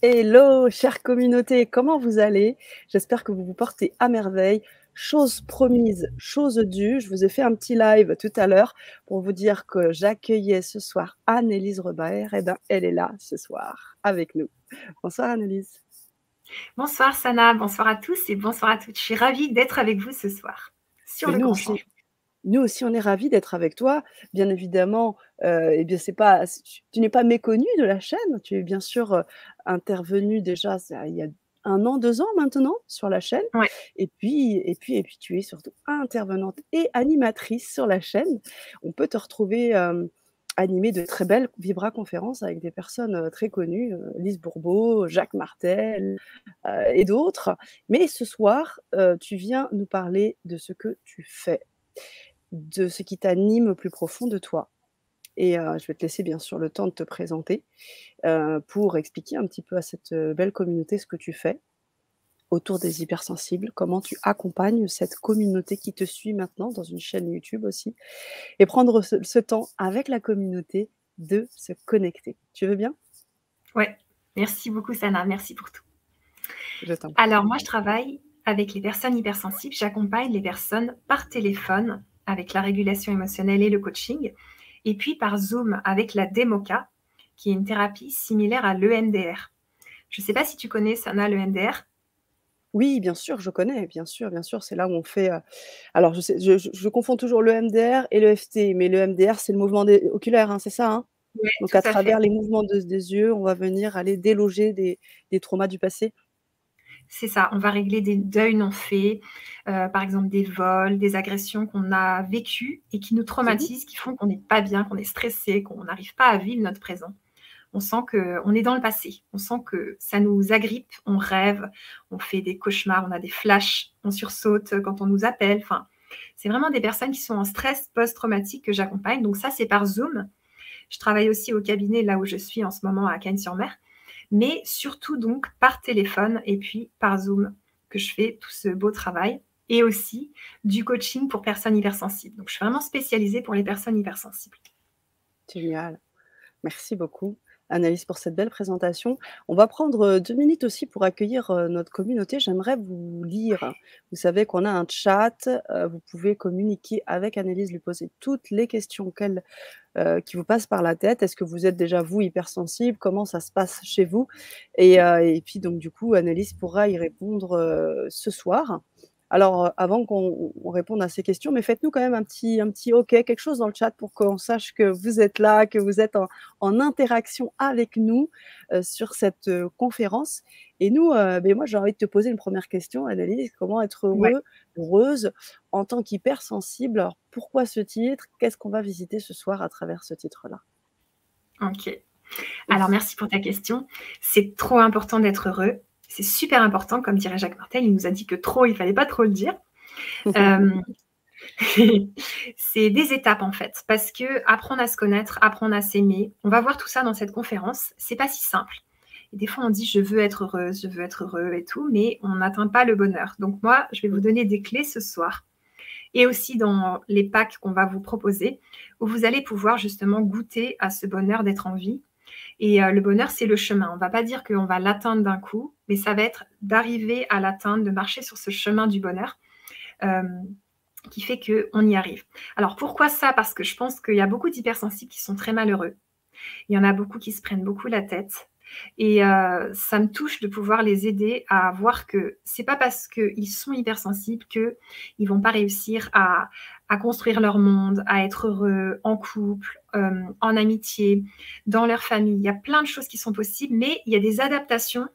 Hello, chère communauté, comment vous allez? J'espère que vous vous portez à merveille. Chose promise, chose due, je vous ai fait un petit live tout à l'heure pour vous dire que j'accueillais ce soir Annelise Rebaer. Eh bien, elle est là ce soir avec nous. Bonsoir Annelise. Bonsoir Sana, bonsoir à tous et bonsoir à toutes. Je suis ravie d'être avec vous ce soir sur Mais le grand changement. nous aussi, on est ravis d'être avec toi. Bien évidemment, eh bien, tu n'es pas méconnue de la chaîne. Tu es bien sûr intervenue déjà il y a 1 an, 2 ans maintenant sur la chaîne. Ouais, Et puis, tu es surtout intervenante et animatrice sur la chaîne. On peut te retrouver animer de très belles vibra-conférences avec des personnes très connues, Lise Bourbeau, Jacques Martel et d'autres. Mais ce soir, tu viens nous parler de ce que tu fais, de ce qui t'anime au plus profond de toi. Et je vais te laisser bien sûr le temps de te présenter, pour expliquer un petit peu à cette, belle communauté ce que tu fais autour des hypersensibles, comment tu accompagnes cette communauté qui te suit maintenant dans une chaîne YouTube aussi, et prendre ce temps avec la communauté de se connecter. Tu veux bien? ouais. Merci beaucoup Sana, merci pour tout. Je t'en prie. Alors moi, je travaille avec les personnes hypersensibles. J'accompagne les personnes par téléphone avec la régulation émotionnelle et le coaching, et puis par Zoom avec la Demoka, qui est une thérapie similaire à l'EMDR. Je ne sais pas si tu connais Sana l'EMDR. Oui, bien sûr, je connais, bien sûr, c'est là où on fait, alors je confonds toujours le MDR et le FT, mais le MDR, c'est le mouvement des oculaire, hein, c'est ça, hein? Oui, Donc tout à à fait. travers les mouvements des yeux, on va venir aller déloger des traumas du passé? C'est ça, on va régler des deuils non faits, par exemple des vols, des agressions qu'on a vécues et qui nous Mmh. traumatisent, qui font qu'on n'est pas bien, qu'on est stressé, qu'on n'arrive pas à vivre notre présent. On sent qu'on est dans le passé, on sent que ça nous agrippe, on rêve, on fait des cauchemars, on a des flashs, on sursaute quand on nous appelle. Enfin, c'est vraiment des personnes qui sont en stress post-traumatique que j'accompagne. Donc ça, c'est par Zoom. Je travaille aussi au cabinet là où je suis en ce moment à Cannes-sur-Mer, mais surtout donc par téléphone et puis par Zoom que je fais tout ce beau travail, et aussi du coaching pour personnes hypersensibles. Donc je suis vraiment spécialisée pour les personnes hypersensibles. Génial. Merci beaucoup, Anaïs, pour cette belle présentation. On va prendre 2 minutes aussi pour accueillir, notre communauté. J'aimerais vous lire. Vous savez qu'on a un chat, vous pouvez communiquer avec Annelise, lui poser toutes les questions qui vous passent par la tête. Est-ce que vous êtes déjà, vous, hypersensible? Comment ça se passe chez vous? Et puis donc du coup, Annelise pourra y répondre, ce soir. Alors, avant qu'on réponde à ces questions, mais faites-nous quand même un petit OK, quelque chose dans le chat pour qu'on sache que vous êtes là, que vous êtes en interaction avec nous, sur cette, conférence. Et nous, beh, moi, j'ai envie de te poser une première question, Annelise. Comment être Ouais, heureuse en tant qu'hypersensible? Alors, pourquoi ce titre? Qu'est-ce qu'on va visiter ce soir à travers ce titre-là? ok. Alors merci pour ta question. C'est trop important d'être heureux. C'est super important, comme dirait Jacques Martel, il nous a dit que trop, il fallait pas trop le dire. Euh, c'est des étapes en fait, parce que apprendre à se connaître, apprendre à s'aimer, on va voir tout ça dans cette conférence, c'est pas si simple. Et des fois on dit je veux être heureuse, je veux être heureux et tout, mais on n'atteint pas le bonheur. Donc moi, je vais vous donner des clés ce soir, et aussi dans les packs qu'on va vous proposer, où vous allez pouvoir justement goûter à ce bonheur d'être en vie. Et le bonheur, c'est le chemin. On ne va pas dire qu'on va l'atteindre d'un coup, mais ça va être d'arriver à l'atteindre, de marcher sur ce chemin du bonheur. Euh, qui fait qu'on y arrive. Alors pourquoi ça? Parce que je pense qu'il y a beaucoup d'hypersensibles qui sont très malheureux. Il y en a beaucoup qui se prennent beaucoup la tête. Et ça me touche de pouvoir les aider à voir que c'est pas parce qu'ils sont hypersensibles qu'ils vont pas réussir à construire leur monde, à être heureux en couple, en amitié, dans leur famille. Il y a plein de choses qui sont possibles, mais il y a des adaptations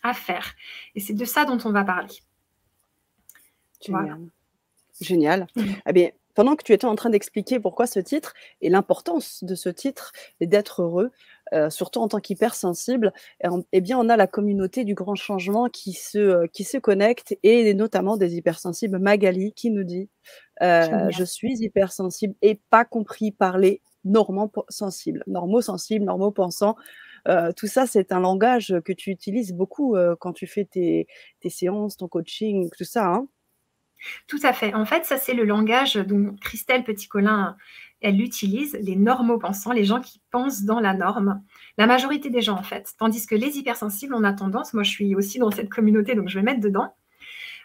à faire. Et c'est de ça dont on va parler. Voilà. Génial. Génial. Eh bien, pendant que tu étais en train d'expliquer pourquoi ce titre et l'importance de ce titre et d'être heureux, surtout en tant qu'hypersensible, eh bien, on a la communauté du grand changement qui se connecte, et notamment des hypersensibles. Magali qui nous dit: Génial. «Je suis hypersensible et pas compris par les sensibles, normaux sensibles, normaux pensants». Tout ça, c'est un langage que tu utilises beaucoup, quand tu fais tes séances, ton coaching, tout ça, hein? Tout à fait. En fait, ça, c'est le langage dont Christelle Petit-Colin, elle l'utilise, les normaux-pensants, les gens qui pensent dans la norme. La majorité des gens, en fait. Tandis que les hypersensibles, on a tendance, moi je suis aussi dans cette communauté, donc je vais mettre dedans,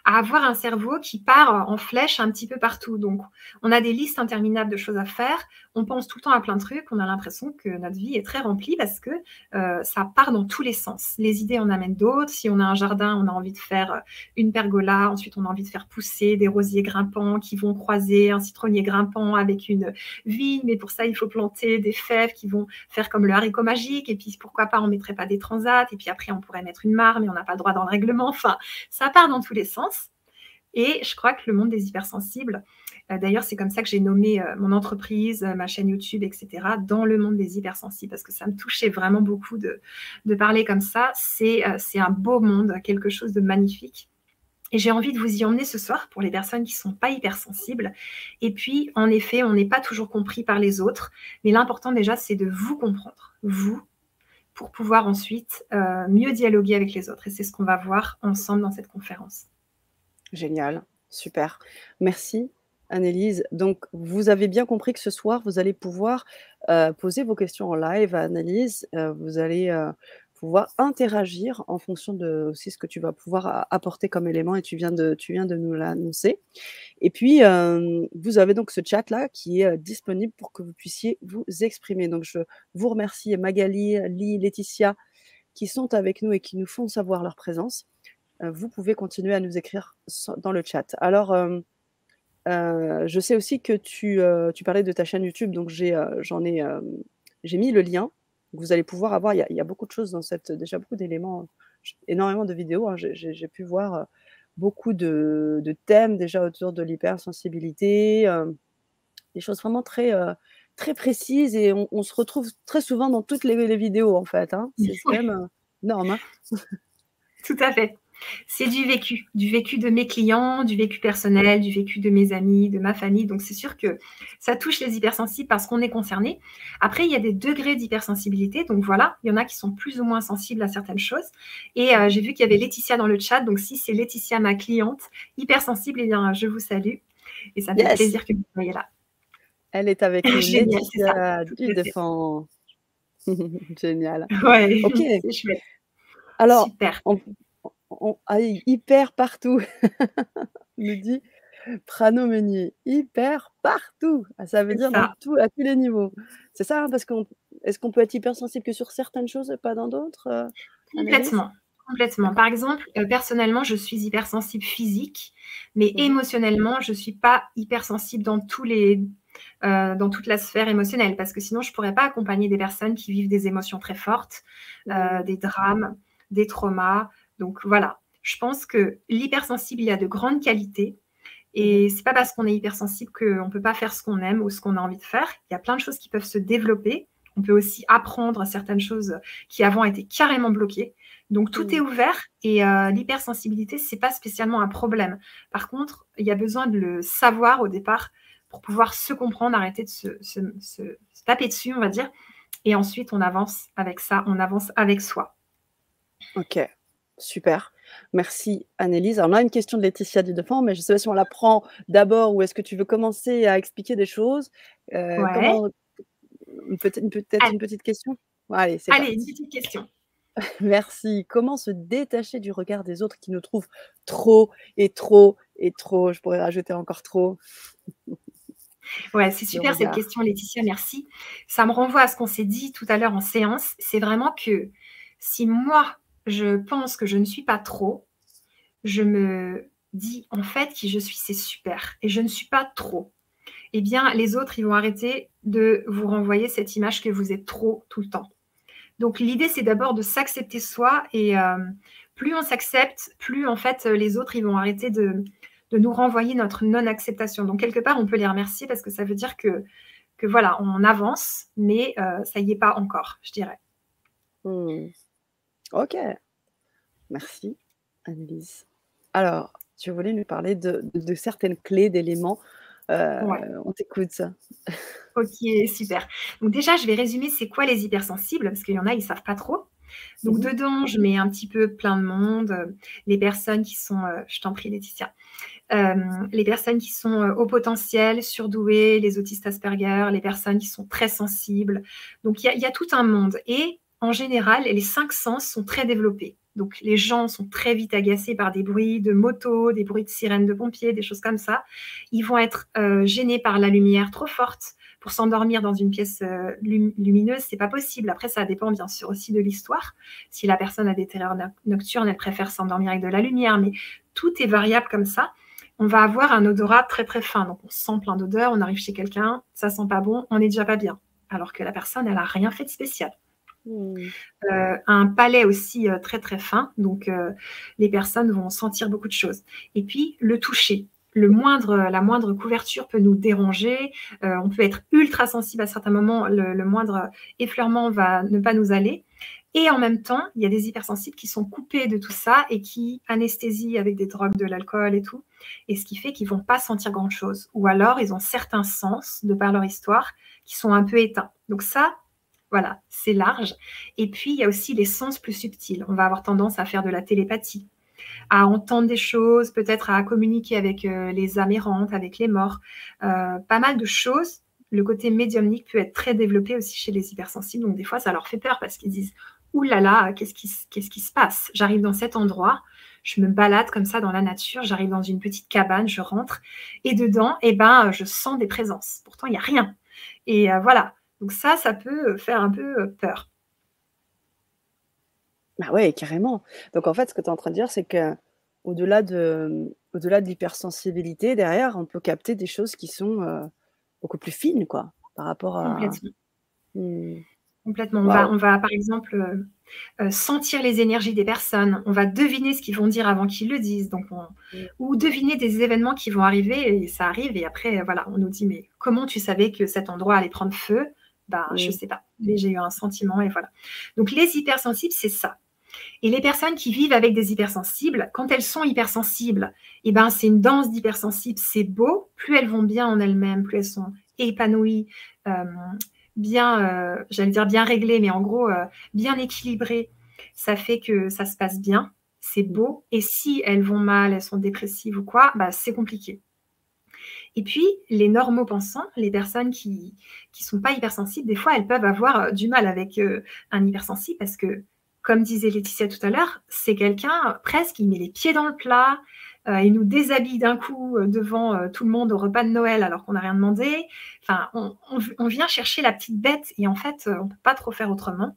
à avoir un cerveau qui part en flèche un petit peu partout. Donc, on a des listes interminables de choses à faire. On pense tout le temps à plein de trucs. On a l'impression que notre vie est très remplie parce que ça part dans tous les sens. Les idées en amènent d'autres. Si on a un jardin, on a envie de faire une pergola. Ensuite, on a envie de faire pousser des rosiers grimpants qui vont croiser un citronnier grimpant avec une vigne. Mais pour ça, il faut planter des fèves qui vont faire comme le haricot magique. Et puis, pourquoi pas, on ne mettrait pas des transats. Et puis après, on pourrait mettre une mare, mais on n'a pas le droit dans le règlement. Enfin, ça part dans tous les sens. Et je crois que le monde des hypersensibles, d'ailleurs, c'est comme ça que j'ai nommé mon entreprise, ma chaîne YouTube, etc., dans le monde des hypersensibles, parce que ça me touchait vraiment beaucoup de parler comme ça. C'est un beau monde, quelque chose de magnifique. Et j'ai envie de vous y emmener ce soir pour les personnes qui ne sont pas hypersensibles. Et puis, en effet, on n'est pas toujours compris par les autres, mais l'important déjà, c'est de vous comprendre, vous, pour pouvoir ensuite mieux dialoguer avec les autres. Et c'est ce qu'on va voir ensemble dans cette conférence. Génial, super. Merci, Annelise. Donc, vous avez bien compris que ce soir, vous allez pouvoir poser vos questions en live à Annelise. Vous allez pouvoir interagir en fonction de aussi ce que tu vas pouvoir apporter comme élément et tu viens de nous l'annoncer. Et puis, vous avez donc ce chat-là qui est disponible pour que vous puissiez vous exprimer. Donc, je vous remercie Magali, Lee, Laetitia qui sont avec nous et qui nous font savoir leur présence. Vous pouvez continuer à nous écrire dans le chat. Alors, je sais aussi que tu parlais de ta chaîne YouTube, donc j'ai mis le lien. Vous allez pouvoir avoir, il y a beaucoup de choses dans cette, déjà beaucoup d'éléments, énormément de vidéos. Hein, j'ai pu voir beaucoup de thèmes déjà autour de l'hypersensibilité, des choses vraiment très, très précises et on se retrouve très souvent dans toutes les vidéos en fait. Hein. C'est quand même énorme. Hein. Tout à fait. C'est du vécu de mes clients, du vécu personnel, du vécu de mes amis, de ma famille. Donc, c'est sûr que ça touche les hypersensibles parce qu'on est concerné. Après, il y a des degrés d'hypersensibilité. Donc, voilà, il y en a qui sont plus ou moins sensibles à certaines choses. Et j'ai vu qu'il y avait Laetitia dans le chat. Donc, si c'est Laetitia, ma cliente, hypersensible, eh bien, je vous salue. Et ça me fait plaisir que vous soyez là. Elle est avec nous, Génial, Laetitia du Défend. Génial. Ouais, Ok. c'est chouette. Alors, super. Hyper partout, nous dit Prano Meunier. Hyper partout. Ça veut dire à tous les niveaux. C'est ça, hein, parce est-ce qu'on peut être hypersensible que sur certaines choses et pas dans d'autres Complètement. Complètement. Par exemple, personnellement, je suis hypersensible physique, mais émotionnellement, je ne suis pas hypersensible dans dans toute la sphère émotionnelle, parce que sinon, je ne pourrais pas accompagner des personnes qui vivent des émotions très fortes, des drames, des traumas. Donc voilà, je pense que l'hypersensible, il y a de grandes qualités. Et c'est pas parce qu'on est hypersensible qu'on ne peut pas faire ce qu'on aime ou ce qu'on a envie de faire. Il y a plein de choses qui peuvent se développer. On peut aussi apprendre certaines choses qui avant étaient carrément bloquées. Donc, tout est ouvert et l'hypersensibilité, ce n'est pas spécialement un problème. Par contre, il y a besoin de le savoir au départ pour pouvoir se comprendre, arrêter de se taper dessus, on va dire. Et ensuite, on avance avec ça, on avance avec soi. Ok, super. Merci Annelise. Alors, on a une question de Laetitia du Défend, mais je ne sais pas si on la prend d'abord ou est-ce que tu veux commencer à expliquer des choses Peut-être une petite question. Allez, c'est parti. Une petite question. Merci. Comment se détacher du regard des autres qui nous trouvent trop et trop et trop? Je pourrais rajouter encore trop. Ouais, c'est super cette question, Laetitia, merci. Ça me renvoie à ce qu'on s'est dit tout à l'heure en séance. C'est vraiment que si moi, je pense que je ne suis pas trop, je me dis en fait qui je suis, c'est super. Et je ne suis pas trop. Eh bien, les autres, ils vont arrêter de vous renvoyer cette image que vous êtes trop tout le temps. Donc, l'idée, c'est d'abord de s'accepter soi. Et plus on s'accepte, plus en fait, les autres, ils vont arrêter de nous renvoyer notre non-acceptation. Donc, quelque part, on peut les remercier parce que ça veut dire que voilà, on avance, mais ça y est pas encore, je dirais. Ok. Merci, Annelise. Alors, tu voulais nous parler de certaines clés, d'éléments. On t'écoute, ça. Ok, super. Donc déjà, je vais résumer c'est quoi les hypersensibles, parce qu'il y en a, ils ne savent pas trop. Donc dedans, je mets un petit peu plein de monde, les personnes qui sont, je t'en prie Laetitia, les personnes qui sont au potentiel, surdouées, les autistes Asperger, les personnes qui sont très sensibles. Donc, il y a tout un monde. Et en général, les 5 sens sont très développés. Donc, les gens sont très vite agacés par des bruits de moto, des bruits de sirènes de pompiers, des choses comme ça. Ils vont être gênés par la lumière trop forte. Pour s'endormir dans une pièce lumineuse, c'est pas possible. Après, ça dépend bien sûr aussi de l'histoire. Si la personne a des terreurs nocturnes, elle préfère s'endormir avec de la lumière, mais tout est variable comme ça. On va avoir un odorat très très fin. Donc, on sent plein d'odeurs, on arrive chez quelqu'un, ça sent pas bon, on n'est déjà pas bien. Alors que la personne, elle a rien fait de spécial. Un palais aussi très très fin, donc les personnes vont sentir beaucoup de choses. Et puis, le toucher. La moindre couverture peut nous déranger, on peut être ultra sensible à certains moments, le moindre effleurement va ne pas nous aller. Et en même temps, il y a des hypersensibles qui sont coupés de tout ça et qui anesthésient avec des drogues, de l'alcool et tout. Et ce qui fait qu'ils ne vont pas sentir grand-chose. Ou alors, ils ont certains sens, de par leur histoire, qui sont un peu éteints. Donc ça, voilà, c'est large. Et puis, il y a aussi les sens plus subtils. On va avoir tendance à faire de la télépathie, à entendre des choses, peut-être à communiquer avec les âmes errantes, avec les morts. Pas mal de choses. Le côté médiumnique peut être très développé aussi chez les hypersensibles. Donc, des fois, ça leur fait peur parce qu'ils disent « Ouh là là, qu'est-ce qui se passe? J'arrive dans cet endroit, je me balade comme ça dans la nature, j'arrive dans une petite cabane, je rentre, et dedans, eh ben, je sens des présences. Pourtant, il n'y a rien. » Et voilà. Donc ça peut faire un peu peur. Bah ouais, carrément. Donc en fait, ce que tu es en train de dire, c'est qu'au-delà de l'hypersensibilité, derrière, on peut capter des choses qui sont beaucoup plus fines, quoi, par rapport à. Complètement. Mmh. Complètement. Waouh! On va par exemple sentir les énergies des personnes. On va deviner ce qu'ils vont dire avant qu'ils le disent. Donc Mmh. ou deviner des événements qui vont arriver et ça arrive. Et après, voilà, on nous dit mais comment tu savais que cet endroit allait prendre feu? Ben, je Mmh. sais pas. Mais j'ai eu un sentiment et voilà. Donc les hypersensibles, c'est ça. Et les personnes qui vivent avec des hypersensibles, quand elles sont hypersensibles, eh ben, c'est une danse d'hypersensibles, c'est beau. Plus elles vont bien en elles-mêmes, plus elles sont épanouies, bien, j'allais dire bien réglées, mais en gros, bien équilibrées. Ça fait que ça se passe bien, c'est beau. Et si elles vont mal, elles sont dépressives ou quoi, bah, c'est compliqué. Et puis, les normaux pensants, les personnes qui sont pas hypersensibles, des fois, elles peuvent avoir du mal avec un hypersensible parce que, comme disait Laetitia tout à l'heure, c'est quelqu'un, presque, il met les pieds dans le plat, il nous déshabille d'un coup devant tout le monde au repas de Noël alors qu'on n'a rien demandé. Enfin, on vient chercher la petite bête et en fait, on ne peut pas trop faire autrement.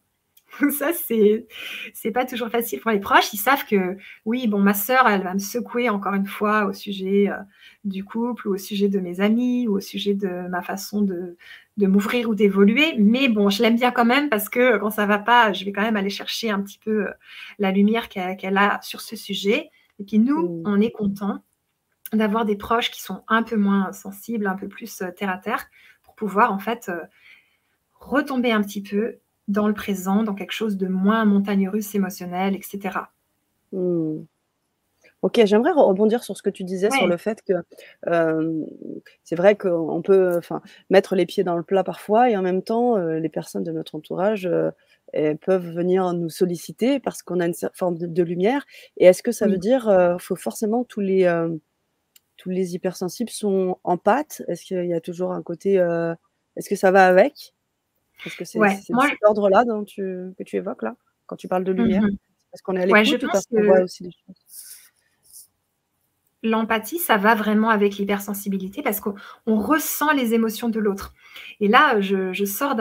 Ça, c'est pas toujours facile pour les proches. Ils savent que, oui, bon, ma sœur, elle va me secouer encore une fois au sujet du couple ou au sujet de mes amis ou au sujet de ma façon de m'ouvrir ou d'évoluer. Mais bon, je l'aime bien quand même parce que quand ça va pas, je vais quand même aller chercher un petit peu la lumière qu'elle a sur ce sujet. Et puis nous, Mmh. on est content d'avoir des proches qui sont un peu moins sensibles, un peu plus terre à terre pour pouvoir en fait retomber un petit peu dans le présent, dans quelque chose de moins montagne russe émotionnel, etc. Mmh. OK, j'aimerais rebondir sur ce que tu disais sur Ouais, le fait que, hem, c'est vrai qu'on peut, enfin, mettre les pieds dans le plat parfois et en même temps, les personnes de notre entourage, elles peuvent venir nous solliciter parce qu'on a une forme de lumière et est-ce que ça veut oui, dire, faut forcément tous les hypersensibles sont empathes? Est-ce qu'il y a toujours un côté, est-ce que ça va avec? Est-ce que ouais. c'est de Moi, cet ordre-là que tu évoques là, quand tu parles de lumière? mmh. C'est parce qu'on est à Ouais, je l'écoute ou pense parce qu'on voit que aussi des choses? l'empathie, ça va vraiment avec l'hypersensibilité parce qu'on ressent les émotions de l'autre. Et là, je sors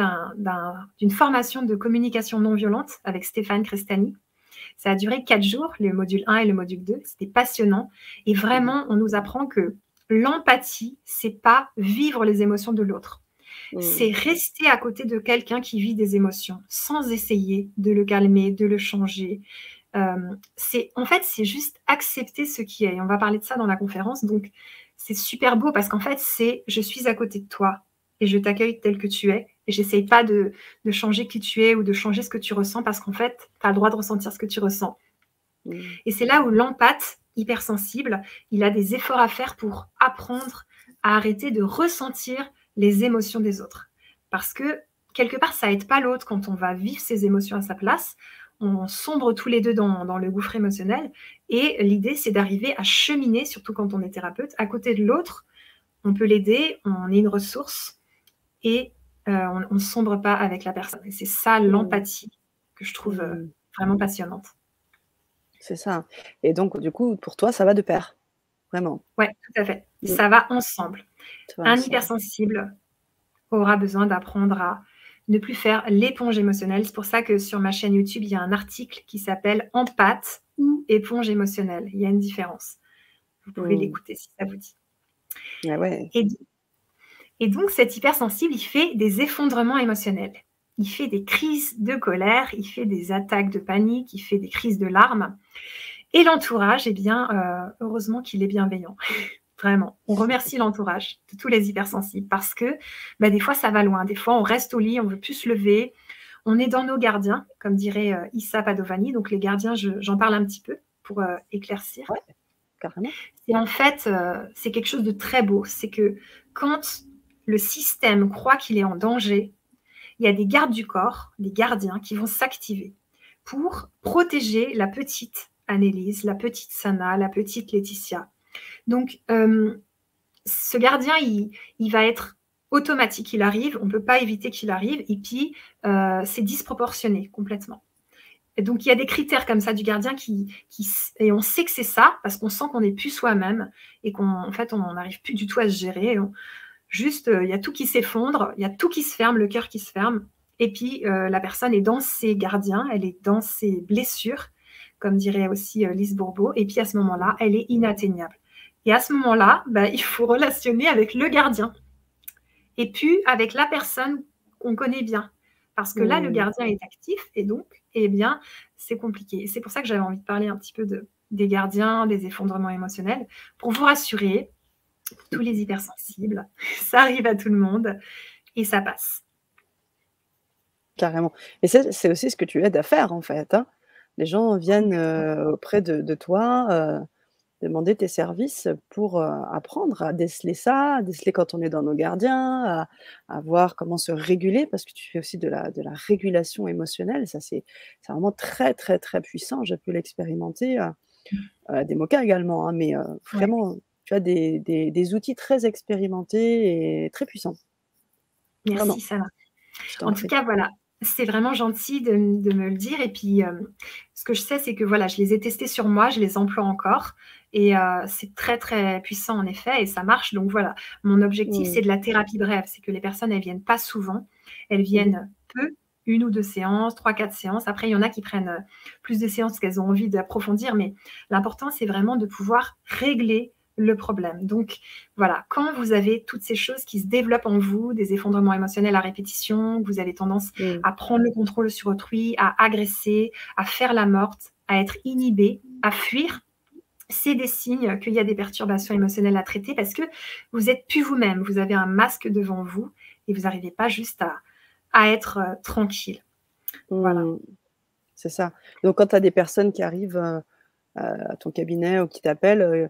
d'une formation de communication non violente avec Stéphane Crestani. Ça a duré 4 jours, le module 1 et le module 2. C'était passionnant. Et Mmh. vraiment, on nous apprend que l'empathie, c'est pas vivre les émotions de l'autre. Mmh. C'est rester à côté de quelqu'un qui vit des émotions, sans essayer de le calmer, de le changer. En fait, c'est juste accepter ce qui est. Et on va parler de ça dans la conférence. Donc, c'est super beau parce qu'en fait, c'est je suis à côté de toi et je t'accueille tel que tu es. Et j'essaye pas de changer qui tu es ou de changer ce que tu ressens parce qu'en fait, tu as le droit de ressentir ce que tu ressens. Mmh. Et c'est là où l'empathe, hypersensible, il a des efforts à faire pour apprendre à arrêter de ressentir les émotions des autres. Parce que quelque part, ça aide pas l'autre quand on va vivre ses émotions à sa place. on sombre tous les 2 dans le gouffre émotionnel et l'idée, c'est d'arriver à cheminer, surtout quand on est thérapeute, à côté de l'autre. On peut l'aider, on est une ressource et on ne sombre pas avec la personne et c'est ça Mmh. l'empathie que je trouve, Mmh. vraiment passionnante. C'est ça et donc du coup, pour toi, ça va de pair? Vraiment? Ouais, tout à fait. Mmh. Ça va ensemble. Ça va Un ensemble. hypersensible aura besoin d'apprendre à ne plus faire l'éponge émotionnelle. C'est pour ça que sur ma chaîne YouTube, il y a un article qui s'appelle «Empathe» ou «Éponge émotionnelle». Il y a une différence. Vous pouvez Mmh. l'écouter si ça vous dit. Ah ouais. Et et donc cet hypersensible, il fait des effondrements émotionnels. Il fait des crises de colère, il fait des attaques de panique, il fait des crises de larmes et l'entourage, eh bien, heureusement qu'il est bienveillant. Vraiment. On remercie l'entourage de tous les hypersensibles parce que, bah, des fois, ça va loin. Des fois, on reste au lit, on veut plus se lever. On est dans nos gardiens, comme dirait, Issa Padovani. Donc les gardiens, j'en parle un petit peu pour, éclaircir. Ouais, carrément. Et en fait, c'est quelque chose de très beau. C'est que quand le système croit qu'il est en danger, il y a des gardes du corps, des gardiens qui vont s'activer pour protéger la petite Annelise, la petite Sana, la petite Laetitia. Donc, ce gardien, il va être automatique, il arrive, on ne peut pas éviter qu'il arrive, et puis c'est disproportionné complètement. Et donc, il y a des critères comme ça du gardien et on sait que c'est ça, parce qu'on sent qu'on n'est plus soi-même, et qu'en fait, on n'arrive plus du tout à se gérer. Juste, il y a tout qui s'effondre, il y a tout qui se ferme, le cœur qui se ferme, et puis la personne est dans ses gardiens, elle est dans ses blessures, comme dirait aussi Lise Bourbeau, et puis à ce moment-là, elle est inatteignable. Et à ce moment-là, bah, il faut relationner avec le gardien et puis avec la personne qu'on connaît bien. Parce que là, le Mmh. gardien est actif et donc, eh bien, c'est compliqué. Et c'est pour ça que j'avais envie de parler un petit peu des gardiens, des effondrements émotionnels, pour vous rassurer, pour tous les hypersensibles, ça arrive à tout le monde et ça passe. Carrément et c'est aussi ce que tu aides à faire, en fait, hein? Les gens viennent, Complètement. auprès de toi, demander tes services pour, apprendre à déceler ça, à déceler quand on est dans nos gardiens, à voir comment se réguler parce que tu fais aussi de la régulation émotionnelle. Ça, c'est vraiment très, très, très puissant. J'ai pu l'expérimenter, des mots-cas également, hein, mais Ouais. vraiment, tu as des outils très expérimentés et très puissants. Merci, Vraiment, Sana. je t'en En tout prie. cas, voilà, c'est vraiment gentil de me le dire et puis, ce que je sais, c'est que, voilà, je les ai testés sur moi, je les emploie encore et c'est très, très puissant en effet et ça marche donc voilà. Mon objectif, Mmh. c'est de la thérapie brève, c'est que les personnes, elles viennent pas souvent, elles Mmh mh. viennent peu, 1 ou 2 séances, 3-4 séances. Après, il y en a qui prennent, plus de séances parce qu'elles ont envie d'approfondir, mais l'important, c'est vraiment de pouvoir régler le problème. Donc voilà, quand vous avez toutes ces choses qui se développent en vous, des effondrements émotionnels à répétition, que vous avez tendance Mmh. à prendre le contrôle sur autrui, à agresser, à faire la morte, à être inhibé, à fuir, c'est des signes qu'il y a des perturbations émotionnelles à traiter parce que vous êtes plus vous-même. Vous avez un masque devant vous et vous n'arrivez pas juste à être tranquille. Voilà. Mmh. C'est ça. Donc quand tu as des personnes qui arrivent, à ton cabinet ou qui t'appellent,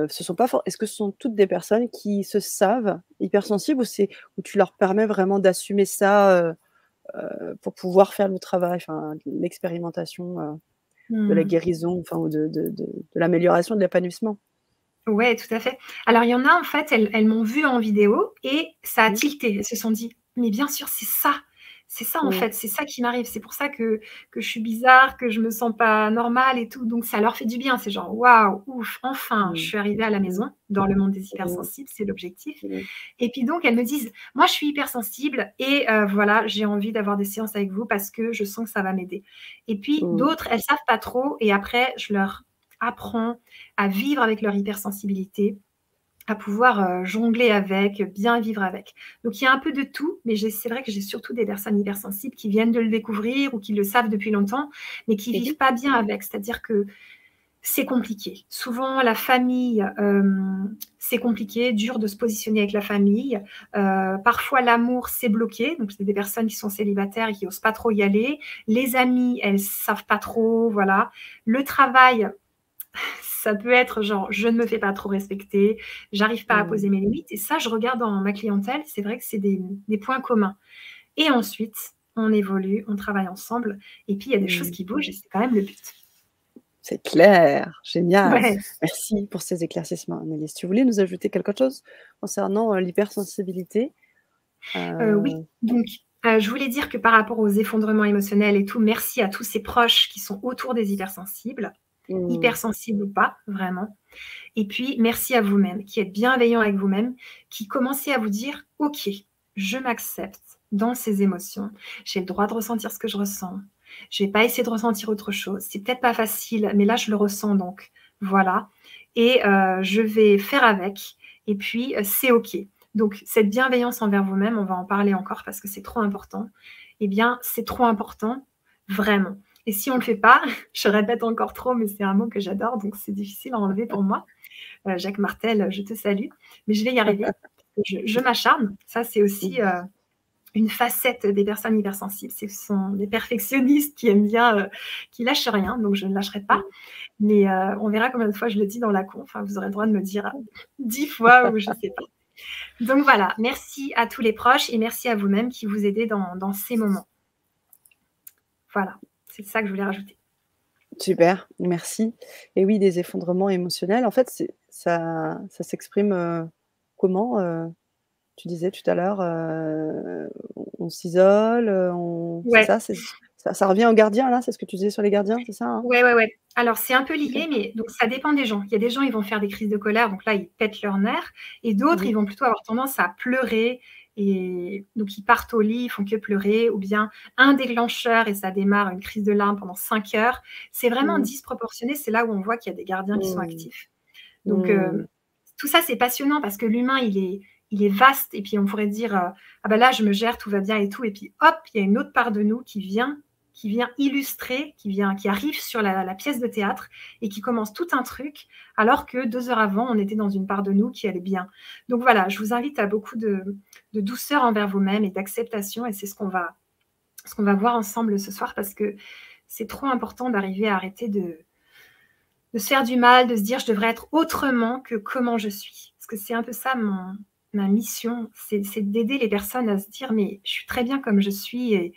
ce sont pas for est-ce que ce sont toutes des personnes qui se savent hypersensibles ou tu leur permets vraiment d'assumer ça, pour pouvoir faire le travail, enfin l'expérimentation, de la Hmm. guérison, enfin ou de l'amélioration de l'épanouissement? Ouais, tout à fait. Alors, il y en a, en fait, elles m'ont vue en vidéo et ça a Mmh. tilté. Elles se sont dit: «Mais bien sûr, c'est ça, en Mmh. fait, c'est ça qui m'arrive. C'est pour ça que je suis bizarre, que je me sens pas normale et tout». Donc ça leur fait du bien. C'est genre: «Waouh, ouf, enfin, je Mmh. suis arrivée à la Mmh. maison, dans le monde des Mmh. hypersensibles», c'est l'objectif. Mmh. Et puis donc elles me disent: «Moi, je suis hypersensible et voilà, j'ai envie d'avoir des séances avec vous parce que je sens que ça va m'aider». Et puis Mmh. d'autres, elles savent pas trop et après je leur apprends à vivre avec leur hypersensibilité, à pouvoir, jongler avec, bien vivre avec. Donc il y a un peu de tout, mais c'est vrai que j'ai surtout des personnes hypersensibles qui viennent de le découvrir ou qui le savent depuis longtemps, mais qui Mmh mh. vivent pas bien avec. C'est-à-dire que c'est compliqué. Souvent la famille, c'est compliqué, dur de se positionner avec la famille. Parfois l'amour, c'est bloqué, donc c'est des personnes qui sont célibataires et qui osent pas trop y aller. Les amis, elles savent pas trop, voilà. Le travail, ça peut être genre: «Je ne me fais pas trop respecter, j'arrive pas à poser Mmh. mes limites» et ça, je regarde dans ma clientèle, c'est vrai que c'est des points communs et ensuite, on évolue, on travaille ensemble et puis il y a des choses Mmh. qui bougent et c'est quand même le but. C'est clair, génial. Ouais. Merci pour ces éclaircissements, Annelise. Tu voulais nous ajouter quelque chose concernant, l'hypersensibilité? Oui, Heu, donc je voulais dire que par rapport aux effondrements émotionnels et tout, merci à tous ces proches qui sont autour des hypersensibles, mmh, hypersensibles ou pas, vraiment. Et puis merci à vous-même, qui êtes bienveillant avec vous-même, qui commencez à vous dire: «OK, je m'accepte dans ces émotions. J'ai le droit de ressentir ce que je ressens. Je vais pas essayer de ressentir autre chose. C'est peut-être pas facile, mais là je le ressens donc voilà et je vais faire avec et puis, c'est OK». Donc cette bienveillance envers vous-même, on va en parler encore parce que c'est trop important. Eh bien, c'est trop important, vraiment. Et si on le fait pas, je répète encore trop, mais c'est un mot que j'adore, donc c'est difficile à enlever pour moi. Jacques Martel, je te salue, mais je vais y arriver. Je m'acharne. Ça, c'est mmh, aussi, une facette des personnes hypersensibles. Ce sont des perfectionnistes qui aiment bien, qui lâchent rien, donc je ne lâcherai pas. mmh, Mais, on verra combien de fois je le dis dans la conf, hein. Vous aurez le droit de me dire, 10 fois ou je sais pas. Donc voilà, merci à tous les proches et merci à vous-même qui vous aidez dans ces moments. Voilà, c'est ça que je voulais rajouter. super, merci. Et oui, des effondrements émotionnels, en fait, ça s'exprime, comment? Tu disais tout à l'heure, on s'isole, on c'est Ouais. ça? Ça revient aux gardiens, là? C'est ce que tu disais sur les gardiens, c'est ça, hein? Ouais, ouais, ouais. Alors c'est un peu OK. lié, mais donc ça dépend des gens. Il y a des gens, ils vont faire des crises de colère, donc là, ils pètent leurs nerfs et Mmh d'autres, mh. ils vont plutôt avoir tendance à pleurer et donc ils partent au lit, ils font que pleurer ou bien un déclencheur et ça démarre une crise de larmes pendant 5 heures. C'est vraiment Mmh. disproportionné, c'est là où on voit qu'il y a des gardiens qui sont Mmh. actifs. Donc Mmh. tout ça, c'est passionnant parce que l'humain, il est vaste et puis on pourrait dire, «Ah bah là, je me gère, tout va bien et tout» et puis hop, il y a une autre part de nous qui vient illustrer, qui arrive sur la pièce de théâtre et qui commence tout un truc, alors que 2 heures avant, on était dans une part de nous qui allait bien. Donc voilà, je vous invite à beaucoup de douceur envers vous-même et d'acceptation et c'est ce qu'on va voir ensemble ce soir parce que c'est trop important d'arriver à arrêter de se faire du mal, de se dire: «Je devrais être autrement que comment je suis». Parce que c'est un peu ça ma mission, c'est d'aider les personnes à se dire: «Mais je suis très bien comme je suis et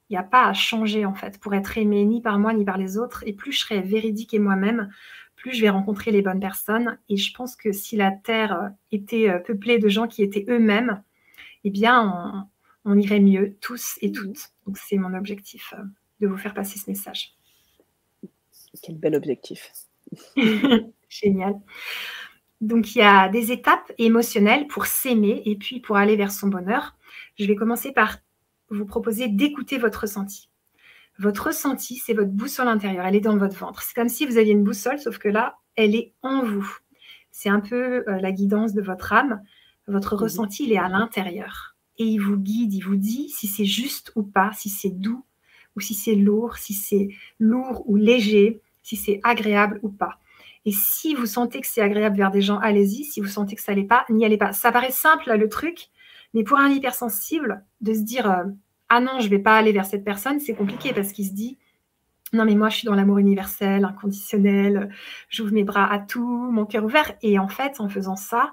il y a pas à changer, en fait, pour être aimé ni par moi ni par les autres et plus je serai véridique et moi-même, plus je vais rencontrer les bonnes personnes» et je pense que si la terre, était, peuplée de gens qui étaient eux-mêmes, eh bien on irait mieux tous et Mmh. toutes. Donc c'est mon objectif, de vous faire passer ce message. Quel bel objectif. Génial. Donc il y a des étapes émotionnelles pour s'aimer et puis pour aller vers son bonheur. Je vais commencer par vous proposer d'écouter votre ressenti. Votre ressenti, c'est votre boussole intérieure, elle est dans votre ventre. C'est comme si vous aviez une boussole, sauf que là, elle est en vous. C'est un peu, la guidance de votre âme. Votre Mmh mh. ressenti, il est à l'intérieur et il vous guide, il vous dit si c'est juste ou pas, si c'est doux ou si c'est lourd, si c'est lourd ou léger, si c'est agréable ou pas. Et si vous sentez que c'est agréable vers des gens, allez-y. Si vous sentez que ça l'est pas, n'y allez pas. Ça paraît simple là, le truc, mais pour un hypersensible, de se dire, «Ah non, je vais pas aller vers cette personne», c'est compliqué parce qu'il se dit: «Non mais moi je suis dans l'amour universel, inconditionnel, j'ouvre mes bras à tout, mon cœur ouvert» et en fait, en faisant ça,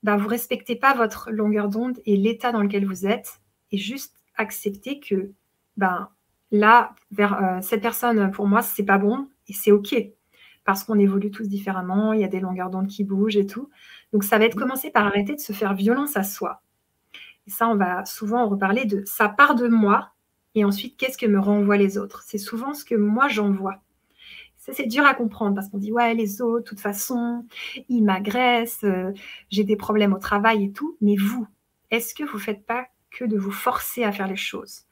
bah, vous respectez pas votre longueur d'onde et l'état dans lequel vous êtes et juste accepter que, ben, là, vers, cette personne, pour moi, c'est pas bon et c'est OK. Parce qu'on évolue tous différemment, il y a des longueurs d'onde qui bougent et tout. Donc ça va être Mmh. commencer par arrêter de se faire violence à soi. Et ça, on va souvent reparler de ça part de moi et ensuite qu'est-ce que me renvoient les autres. C'est souvent ce que moi j'envoie. Ça, c'est dur à comprendre parce qu'on dit ouais, les autres, de toute façon, ils m'agressent, j'ai des problèmes au travail et tout. Mais vous, est-ce que vous ne faites pas que de vous forcer à faire les choses,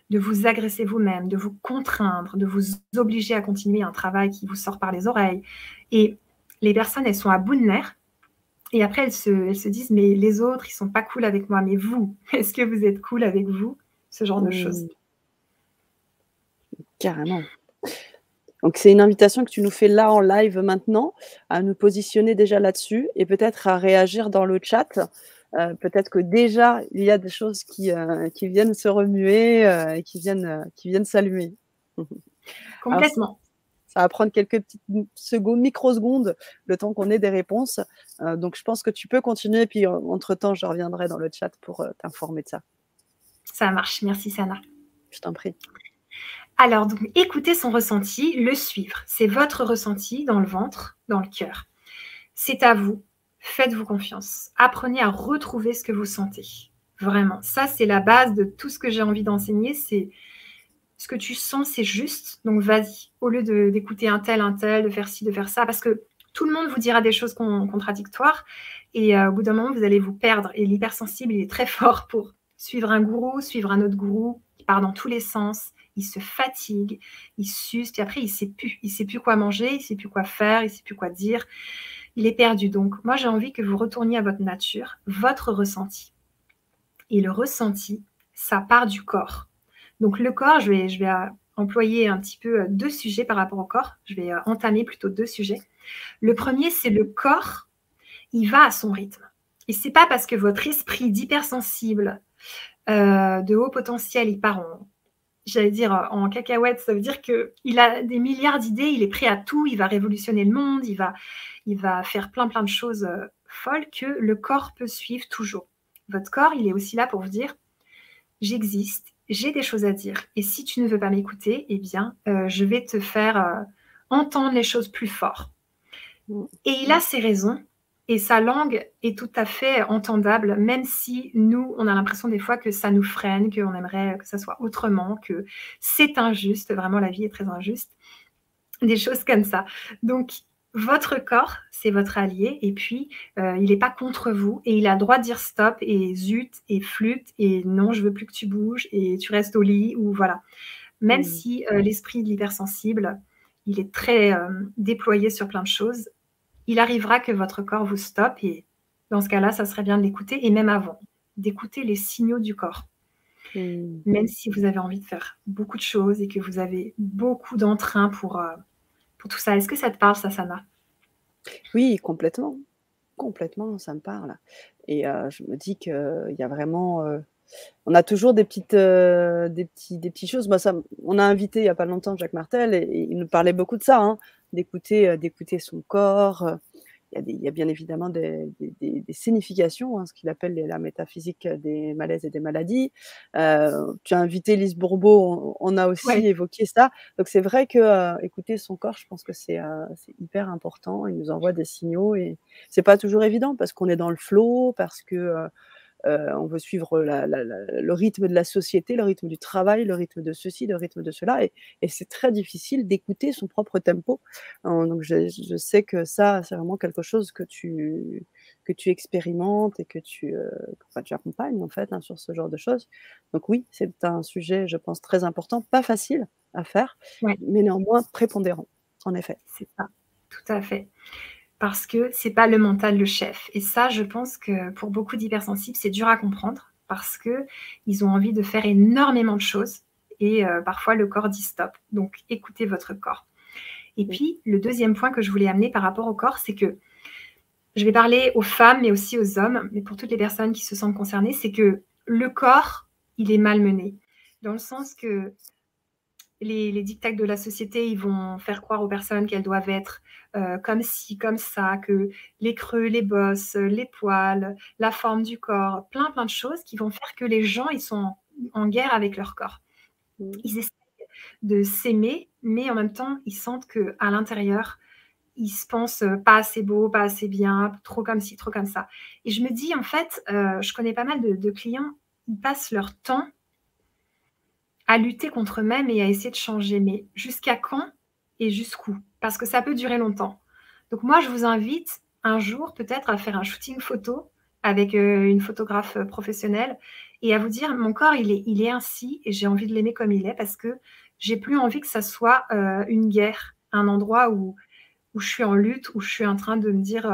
de vous agresser vous-même, de vous contraindre, de vous obliger à continuer un travail qui vous sort par les oreilles? Et les personnes, elles sont à bout de nerfs et après elles se disent: «Mais les autres, ils sont pas cool avec moi». Mais vous, est-ce que vous êtes cool avec vous? Ce genre de choses. Mmh. Carrément. Donc c'est une invitation que tu nous fais là en live maintenant, à nous positionner déjà là-dessus et peut-être à réagir dans le chat. Peut-être que déjà il y a des choses qui viennent se remuer, et qui viennent s'allumer. Alors Complètement. ça va prendre quelques petites secondes, microsecondes, le temps qu'on ait des réponses. Donc je pense que tu peux continuer, puis entre temps, je reviendrai dans le chat pour, t'informer de ça. Ça marche. Merci Sana. Je t'en prie. Alors, donc, écouter son ressenti, le suivre. C'est votre ressenti dans le ventre, dans le cœur. C'est à vous. Faites-vous confiance. Apprenez à retrouver ce que vous sentez. Vraiment. Ça, c'est la base de tout ce que j'ai envie d'enseigner. C'est ce que tu sens, c'est juste. Donc, vas-y. Au lieu d'écouter un tel, de faire ci, de faire ça. Parce que tout le monde vous dira des choses contradictoires. Et au bout d'un moment, vous allez vous perdre. Et l'hypersensible, il est très fort pour suivre un gourou, suivre un autre gourou. Il part dans tous les sens. Il se fatigue, il s'use, puis après, il ne sait plus quoi manger, il ne sait plus quoi faire, il ne sait plus quoi dire. Il est perdu. Donc, moi, j'ai envie que vous retourniez à votre nature, votre ressenti. Et le ressenti, ça part du corps. Donc, le corps, je vais employer un petit peu 2 sujets par rapport au corps. Je vais entamer plutôt 2 sujets. Le premier, c'est le corps, il va à son rythme. Et ce n'est pas parce que votre esprit d'hypersensible, de haut potentiel, il part en cacahuète, ça veut dire qu'il a des milliards d'idées, il est prêt à tout, il va révolutionner le monde, il va faire plein de choses folles que le corps peut suivre toujours. Votre corps, il est aussi là pour vous dire « j'existe, j'ai des choses à dire et si tu ne veux pas m'écouter, eh bien, je vais te faire entendre les choses plus fort. » Et il a ses raisons et sa langue est tout à fait entendable, même si nous, on a l'impression des fois que ça nous freine, qu'on aimerait que ça soit autrement, que c'est injuste, vraiment la vie est très injuste, des choses comme ça. Donc, votre corps, c'est votre allié et puis il n'est pas contre vous et il a le droit de dire stop et zut et flûte et non, je veux plus que tu bouges et tu restes au lit ou voilà. Même si l'esprit de l'hypersensible, il est très déployé sur plein de choses, il arrivera que votre corps vous stoppe et dans ce cas-là, ça serait bien de l'écouter et même avant, d'écouter les signaux du corps. Même si vous avez envie de faire beaucoup de choses et que vous avez beaucoup d'entrain pour tout ça. Est-ce que ça te parle, ça, Sana? Oui, complètement. Complètement, ça me parle et je me dis qu'il y a vraiment, on a toujours des petites, des petits choses. Moi, on a invité il y a pas longtemps Jacques Martel et il nous parlait beaucoup de ça, hein, d'écouter son corps. Il y a bien évidemment des significations, hein, ce qu'il appelle la métaphysique des malaises et des maladies. Tu as invité Lise Bourbeau, on a aussi Ouais. évoqué ça. Donc c'est vrai que, écouter son corps, je pense que c'est hyper important. Il nous envoie des signaux et c'est pas toujours évident parce qu'on est dans le flow, parce que, on veut suivre le rythme de la société, le rythme du travail, le rythme de ceci, le rythme de cela et c'est très difficile d'écouter son propre tempo. Donc je sais que ça, c'est vraiment quelque chose que tu expérimentes et que enfin, tu accompagnes en fait, hein, sur ce genre de choses. Donc oui, c'est un sujet, je pense, très important, pas facile à faire, Ouais, mais néanmoins prépondérant, en effet. c'est ça, tout à fait. Parce que c'est pas le mental le chef et ça, je pense que pour beaucoup d'hypersensibles, c'est dur à comprendre parce qu'ils ont envie de faire énormément de choses et parfois le corps dit stop. Donc écoutez votre corps. Et Mmh. puis le 2e point que je voulais amener par rapport au corps, c'est que je vais parler aux femmes, mais aussi aux hommes, mais pour toutes les personnes qui se sentent concernées, c'est que le corps, il est malmené. Dans le sens que les dictats de la société, ils vont faire croire aux personnes qu'elles doivent être comme ci, comme ça, que les creux, les bosses, les poils, la forme du corps, plein de choses qui vont faire que les gens, ils sont en guerre avec leur corps. Mmh. Ils essaient de s'aimer, mais en même temps, ils sentent qu'à l'intérieur, ils se pensent pas assez beaux, pas assez bien, trop comme ci, trop comme ça. Et je me dis, en fait, je connais pas mal de clients, ils passent leur temps à lutter contre eux-mêmes et à essayer de changer. Mais jusqu'à quand et jusqu'où? Parce que ça peut durer longtemps. Donc moi, je vous invite un jour peut-être à faire un shooting photo avec une photographe professionnelle et à vous dire mon corps il est ainsi et j'ai envie de l'aimer comme il est parce que j'ai plus envie que ça soit une guerre, un endroit où je suis en lutte, où je suis en train de me dire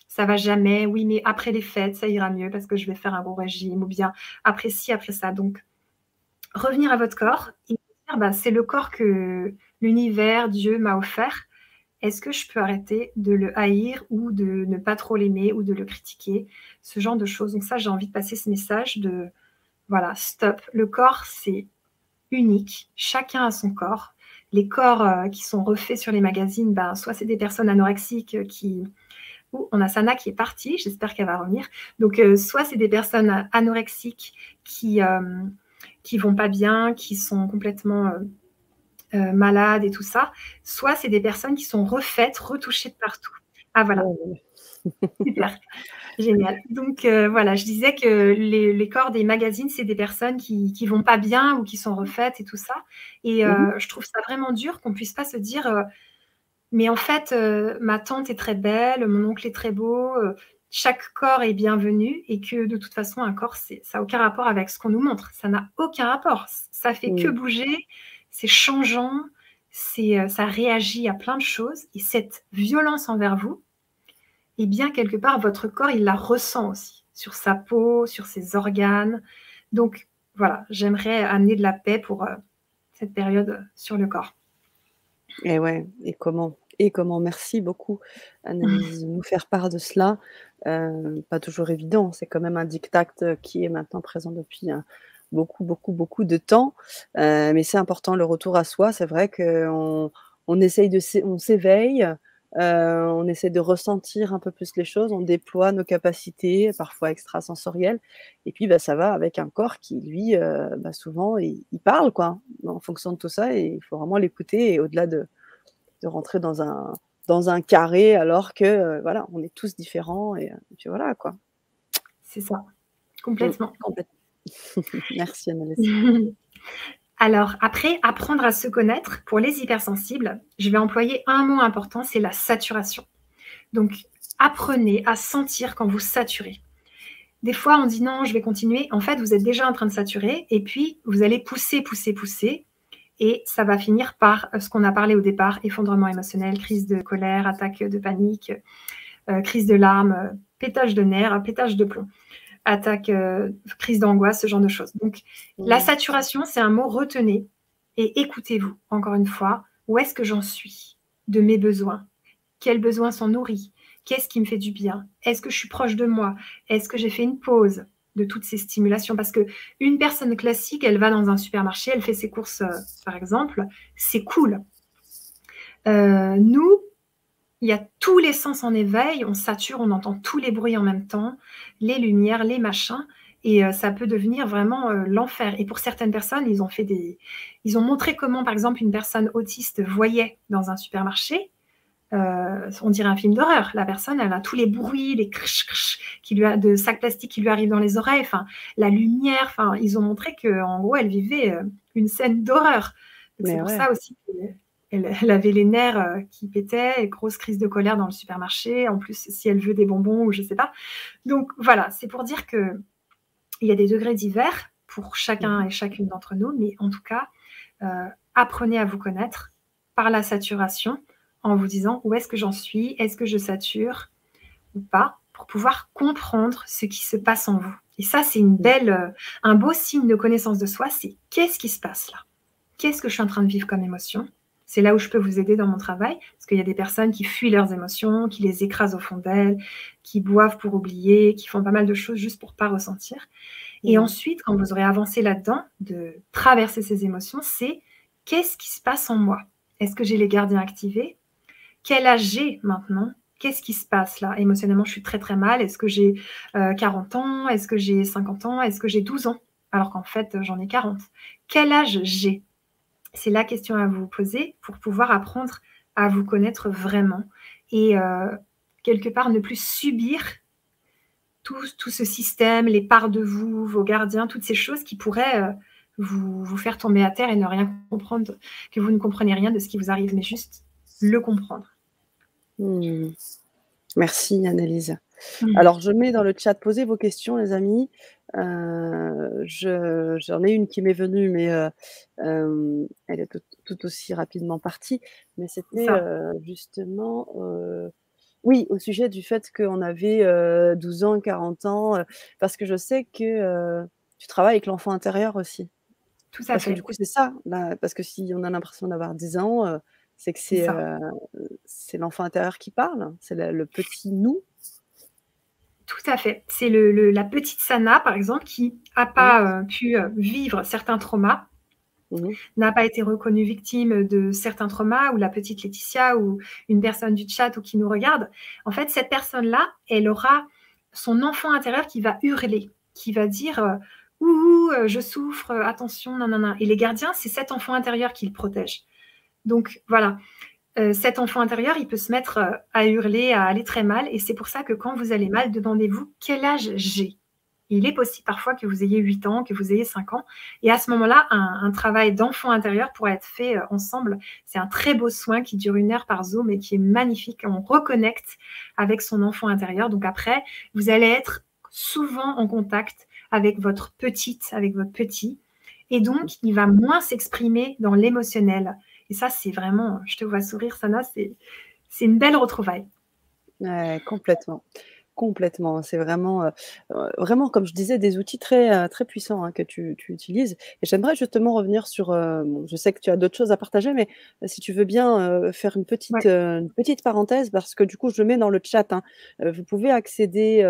ça va jamais, oui mais après les fêtes ça ira mieux parce que je vais faire un bon régime ou bien après ci, après ça. Donc revenir à votre corps et dire bah, c'est le corps que l'univers, Dieu m'a offert. Est-ce que je peux arrêter de le haïr ou de ne pas trop l'aimer ou de le critiquer? Ce genre de choses. Donc ça, j'ai envie de passer ce message de voilà, stop. Le corps, c'est unique. Chacun a son corps. Les corps qui sont refaits sur les magazines, ben, soit c'est des personnes anorexiques qui... Ouh, on a Sana qui est partie, j'espère qu'elle va revenir. Donc, soit c'est des personnes anorexiques qui vont pas bien, qui sont complètement malades et tout ça, soit c'est des personnes qui sont refaites, retouchées de partout. Ah voilà, Ouais, super, génial. Donc voilà, je disais que les corps des magazines, c'est des personnes qui vont pas bien ou qui sont refaites et tout ça. Et mmh. je trouve ça vraiment dur qu'on puisse pas se dire, mais en fait, ma tante est très belle, mon oncle est très beau, chaque corps est bienvenu et que de toute façon, un corps, ça a aucun rapport avec ce qu'on nous montre. Ça n'a aucun rapport. Ça fait que Mmh. bouger, c'est changeant, ça réagit à plein de choses et cette violence envers vous, eh bien, quelque part, votre corps, il la ressent aussi sur sa peau, sur ses organes. Donc voilà, j'aimerais amener de la paix pour, cette période, sur le corps. Et ouais, et comment? Et comment? Merci beaucoup, Annelise, de nous faire part de cela. Pas toujours évident, c'est quand même un diktat, qui est maintenant présent depuis, beaucoup, beaucoup, beaucoup de temps. Mais c'est important le retour à soi. C'est vrai qu'on essaye on s'éveille, on essaie de ressentir un peu plus les choses, on déploie nos capacités, parfois extrasensorielles et puis, bah, ça va avec un corps qui lui, bah, souvent il parle quoi, en fonction de tout ça et il faut vraiment l'écouter et au-delà de rentrer dans un carré alors que, voilà, on est tous différents et puis voilà quoi. C'est ça, Mmh, complètement. complètement. Merci Annelise. Alors après, apprendre à se connaître, pour les hypersensibles, je vais employer un mot important, c'est la saturation. Donc apprenez à sentir quand vous saturez. Des fois, on dit: «Non, je vais continuer». En fait, vous êtes déjà en train de saturer et puis vous allez pousser, pousser, pousser et ça va finir par, ce qu'on a parlé au départ, effondrement émotionnel, crise de colère, attaque de panique, crise de larmes, pétage de nerfs, pétage de plomb, attaque, crise d'angoisse, ce genre de choses. Donc la Mmh. saturation, c'est un mot, retenez et écoutez-vous, encore une fois. Où est-ce que j'en suis de mes besoins? Quels besoins sont nourris? Qu'est-ce qui me fait du bien? Est-ce que je suis proche de moi? Est-ce que j'ai fait une pause de toutes ces stimulations? Parce qu'une personne classique, elle va dans un supermarché, elle fait ses courses, par exemple, c'est cool. Nous, il y a tous les sens en éveil, on sature, on entend tous les bruits en même temps, les lumières, les machins et ça peut devenir vraiment, l'enfer et pour certaines personnes, ils ont montré comment, par exemple, une personne autiste voyait dans un supermarché. On dirait un film d'horreur. La personne, elle a tous les bruits, les crch crch de sacs plastiques qui lui arrivent dans les oreilles, enfin, la lumière, enfin, ils ont montré qu'en gros, elle vivait, une scène d'horreur. Donc c'est Mais pour ouais. ça aussi elle avait les nerfs, qui pétaient et grosse crise de colère dans le supermarché. En plus, si elle veut des bonbons ou je sais pas. Donc voilà, c'est pour dire qu'il y a des degrés divers pour chacun Mmh. et chacune d'entre nous, mais en tout cas, apprenez à vous connaître par la saturation en vous disant: «Où est-ce que j'en suis? Est-ce que je sature ou pas?» pour pouvoir comprendre ce qui se passe en vous et ça, c'est Mmh. un beau signe de connaissance de soi, c'est: «Qu'est-ce qui se passe là? Qu'est-ce que je suis en train de vivre comme émotion?» C'est là où je peux vous aider dans mon travail, parce qu'il y a des personnes qui fuient leurs émotions, qui les écrasent au fond d'elles, qui boivent pour oublier, qui font pas mal de choses juste pour pas ressentir et Mmh. ensuite, quand vous aurez avancé là-dedans, de traverser ces émotions, c'est: «Qu'est-ce qui se passe en moi? Est-ce que j'ai les gardiens activés? Quel âge j'ai maintenant? Qu'est-ce qui se passe là? Émotionnellement, je suis très, très mal. Est-ce que j'ai, 40 ans? Est-ce que j'ai 50 ans? Est-ce que j'ai 12 ans? Alors qu'en fait, j'en ai 40. Quel âge j'ai?» C'est la question à vous poser pour pouvoir apprendre à vous connaître vraiment et quelque part ne plus subir tout ce système, les parts de vous, vos gardiens, toutes ces choses qui pourraient, vous faire tomber à terre et ne rien comprendre, que vous ne comprenez rien de ce qui vous arrive, mais juste le comprendre. Mmh. Merci Annelise. Mmh. Alors je mets dans le chat: «Posez vos questions les amis». J'en ai une qui m'est venue mais elle est tout aussi rapidement partie. Mais C'est c'était, ça, justement, oui, au sujet du fait qu'on avait, 12 ans, 40 ans, parce que je sais que, tu travailles avec l'enfant intérieur aussi. tout à Parce que du fait, coup, c'est ça, là, parce que si on a l'impression d'avoir 10 ans, c'est que c'est ça. c'est l'enfant intérieur qui parle, c'est le petit nous. Tout à fait. C'est la petite Sana, par exemple, qui n'a Mmh. pas, pu, vivre certains traumas, Mmh mh. n'a pas été reconnue victime de certains traumas ou la petite Laetitia ou une personne du chat ou qui nous regarde. En fait, cette personne-là, elle aura son enfant intérieur qui va hurler, qui va dire, «Ouh, je souffre, attention, non, non, non». Et les gardiens, c'est cet enfant intérieur qui le protège. Donc voilà, cet enfant intérieur, il peut se mettre, à hurler, à aller très mal et c'est pour ça que quand vous allez mal, demandez-vous: «Quel âge j'ai?» Il est possible parfois que vous ayez 8 ans, que vous ayez 5 ans et à ce moment-là, un travail d'enfant intérieur pourra être fait, ensemble. C'est un très beau soin qui dure 1 heure par Zoom et qui est magnifique. On reconnecte avec son enfant intérieur. Donc après, vous allez être souvent en contact avec votre petite, avec votre petit et donc il va moins s'exprimer dans l'émotionnel et ça, c'est vraiment je te vois sourire Sana, c'est une belle retrouvaille. Ouais, complètement. Complètement, c'est vraiment, vraiment comme je disais des outils très, très puissants, hein, que tu utilises et j'aimerais justement revenir sur, bon je sais que tu as d'autres choses à partager mais si tu veux bien, faire Ouais, une petite parenthèse parce que du coup je le mets dans le chat, hein. Vous pouvez accéder,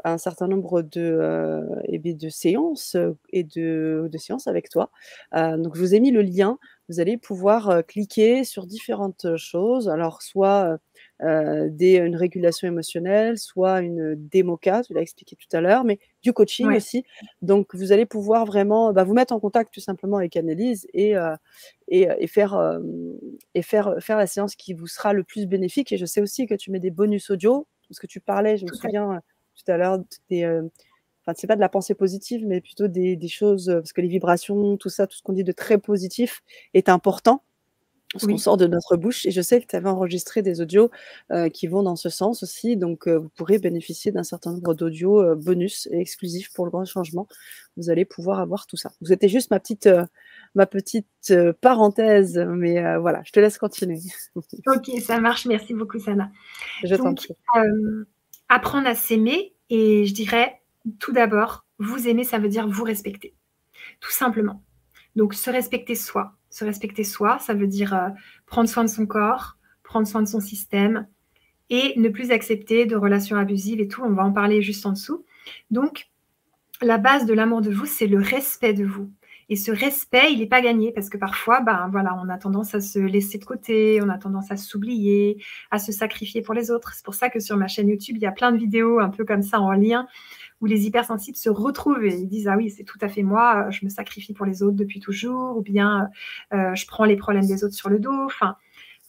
à un certain nombre de séances, et de séances avec toi. Donc je vous ai mis le lien. Vous allez pouvoir, cliquer sur différentes choses. Alors soit, des une régulation émotionnelle, soit une démoca, tu l'as expliqué tout à l'heure, mais du coaching ouais. aussi. Donc vous allez pouvoir vraiment, bah, vous mettre en contact tout simplement avec Annelise et faire la séance qui vous sera le plus bénéfique et je sais aussi que tu mets des bonus audio, parce que tu parlais, je me Tout à fait. souviens, tout à l'heure des, enfin, c'est pas de la pensée positive, mais plutôt des choses, parce que les vibrations, tout ça, tout ce qu'on dit de très positif est important, ce qu'on Oui. sort de notre bouche et je sais que tu avais enregistré des audios, qui vont dans ce sens aussi, donc vous pourrez bénéficier d'un certain nombre d'audios, bonus et exclusifs pour le grand changement. Vous allez pouvoir avoir tout ça. C'était juste ma petite, parenthèse, mais voilà, je te laisse continuer. OK, ça marche. Merci beaucoup Sana. Je t'en Donc, prie. apprendre à s'aimer et je dirais tout d'abord, vous aimer, ça veut dire vous respecter, tout simplement. Donc se respecter soi. Se respecter soi, ça veut dire, prendre soin de son corps, prendre soin de son système et ne plus accepter de relations abusives et tout, on va en parler juste en dessous. Donc la base de l'amour de vous, c'est le respect de vous. Et ce respect, il n'est pas gagné parce que parfois, ben voilà, on a tendance à se laisser de côté, on a tendance à s'oublier, à se sacrifier pour les autres. C'est pour ça que sur ma chaîne YouTube, il y a plein de vidéos un peu comme ça en lien où les hypersensibles se retrouvent et ils disent ah oui, c'est tout à fait moi, je me sacrifie pour les autres depuis toujours, ou bien je prends les problèmes des autres sur le dos. Enfin,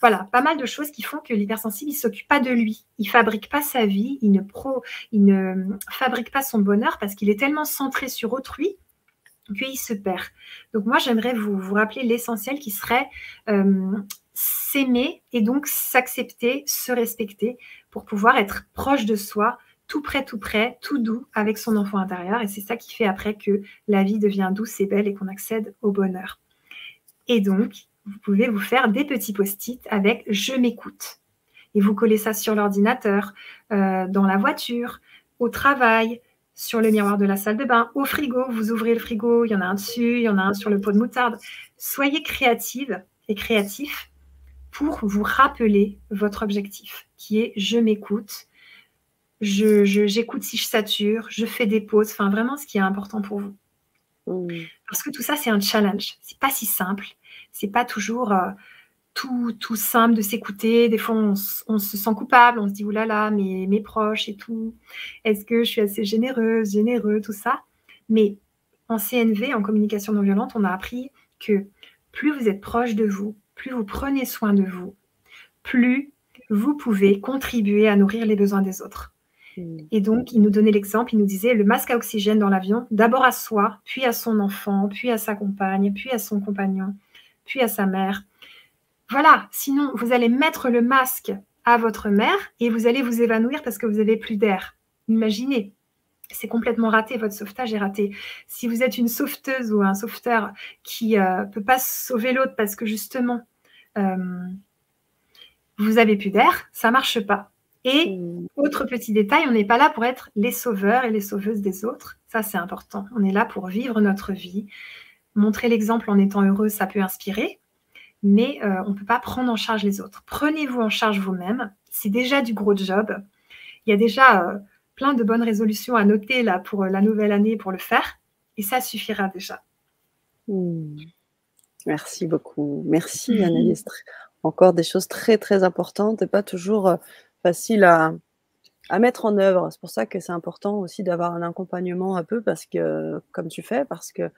voilà, pas mal de choses qui font que l'hypersensible, il s'occupe pas de lui. Il fabrique pas sa vie, il ne fabrique pas son bonheur parce qu'il est tellement centré sur autrui qu'il se perd. Donc moi, j'aimerais vous rappeler l'essentiel qui serait s'aimer et donc s'accepter, se respecter pour pouvoir être proche de soi, tout près, tout doux avec son enfant intérieur. Et c'est ça qui fait après que la vie devient douce et belle et qu'on accède au bonheur. Et donc, vous pouvez vous faire des petits post-it avec «Je m'écoute» et vous collez ça sur l'ordinateur, dans la voiture, au travail, sur le miroir de la salle de bain, au frigo. Vous ouvrez le frigo, il y en a un dessus, il y en a un sur le pot de moutarde. Soyez créative et créatif pour vous rappeler votre objectif qui est «Je m'écoute», j'écoute si je sature, je fais des pauses, enfin vraiment ce qui est important pour vous. Mmh. Parce que tout ça, c'est un challenge. C'est pas si simple. C'est pas toujours tout simple de s'écouter. Des fois, on se sent coupable. On se dit, oulala, là là, mes proches et tout. Est-ce que je suis assez généreuse, généreux, tout ça. Mais en CNV, en communication non violente, on a appris que plus vous êtes proche de vous, plus vous prenez soin de vous, plus vous pouvez contribuer à nourrir les besoins des autres. Mmh. Et donc, il nous donnait l'exemple, il nous disait le masque à oxygène dans l'avion, d'abord à soi, puis à son enfant, puis à sa compagne, puis à son compagnon, puis à sa mère. Voilà, sinon vous allez mettre le masque à votre mère et vous allez vous évanouir parce que vous avez plus d'air. Imaginez, c'est complètement raté, votre sauvetage est raté. Si vous êtes une sauveteuse ou un sauveteur qui peut pas sauver l'autre parce que justement vous avez plus d'air, ça marche pas. Et Mmh. autre petit détail, on n'est pas là pour être les sauveurs et les sauveuses des autres. Ça, c'est important. On est là pour vivre notre vie. Montrer l'exemple en étant heureux, ça peut inspirer, mais on ne peut pas prendre en charge les autres. Prenez-vous en charge vous-même. C'est déjà du gros job. Il y a déjà plein de bonnes résolutions à noter là pour la nouvelle année pour le faire. Et ça suffira déjà. Mmh. Merci beaucoup. Merci Annelise. Encore des choses très, très importantes et pas toujours, faciles à mettre en œuvre. C'est pour ça que c'est important aussi d'avoir un accompagnement un peu parce que comme tu fais, parce que,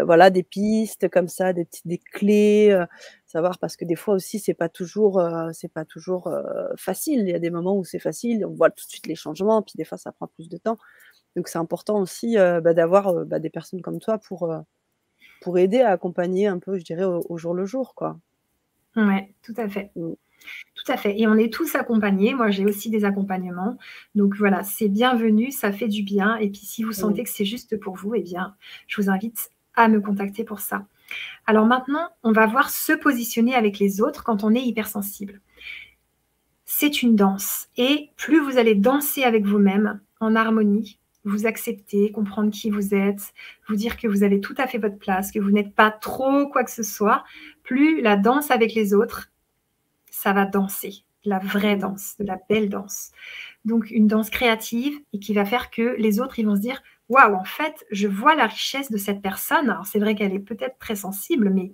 voilà, des pistes comme ça, des clés, savoir parce que des fois aussi c'est pas toujours, facile. Il y a des moments où c'est facile, on voit tout de suite les changements, puis des fois ça prend plus de temps. Donc c'est important aussi, d'avoir, des personnes comme toi pour aider à accompagner un peu, je dirais, au jour le jour, quoi. Ouais, tout à fait. Mmh. Tout à fait et on est tous accompagnés. Moi, j'ai aussi des accompagnements. Donc voilà, c'est bienvenu, ça fait du bien et puis si vous Mmh. sentez que c'est juste pour vous, eh bien, je vous invite à me contacter pour ça. Alors maintenant, on va voir se positionner avec les autres quand on est hypersensible. C'est une danse et plus vous allez danser avec vous-même en harmonie, vous accepter, comprendre qui vous êtes, vous dire que vous avez tout à fait votre place, que vous n'êtes pas trop quoi que ce soit, plus la danse avec les autres, ça va danser, la vraie Mmh. danse, de la belle danse. Donc une danse créative et qui va faire que les autres, ils vont se dire: «Waouh, en fait, je vois la richesse de cette personne». Alors c'est vrai qu'elle est peut-être très sensible, mais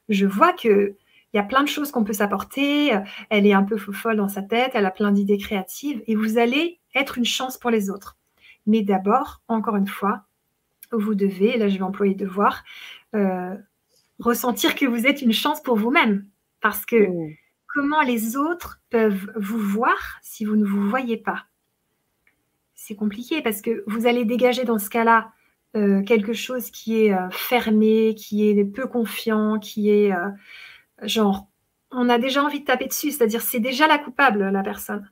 je vois qu'il y a plein de choses qu'on peut s'apporter, elle est un peu fofolle dans sa tête, elle a plein d'idées créatives et vous allez être une chance pour les autres. Mais d'abord, encore une fois, vous devez, là je vais employer devoir, heu, ressentir que vous êtes une chance pour vous-même. Parce que Mmh. comment les autres peuvent vous voir si vous ne vous voyez pas? C'est compliqué parce que vous allez dégager dans ce cas-là, quelque chose qui est, fermé, qui est peu confiant, qui est, genre, on a déjà envie de taper dessus, c'est-à-dire c'est déjà la coupable, la personne.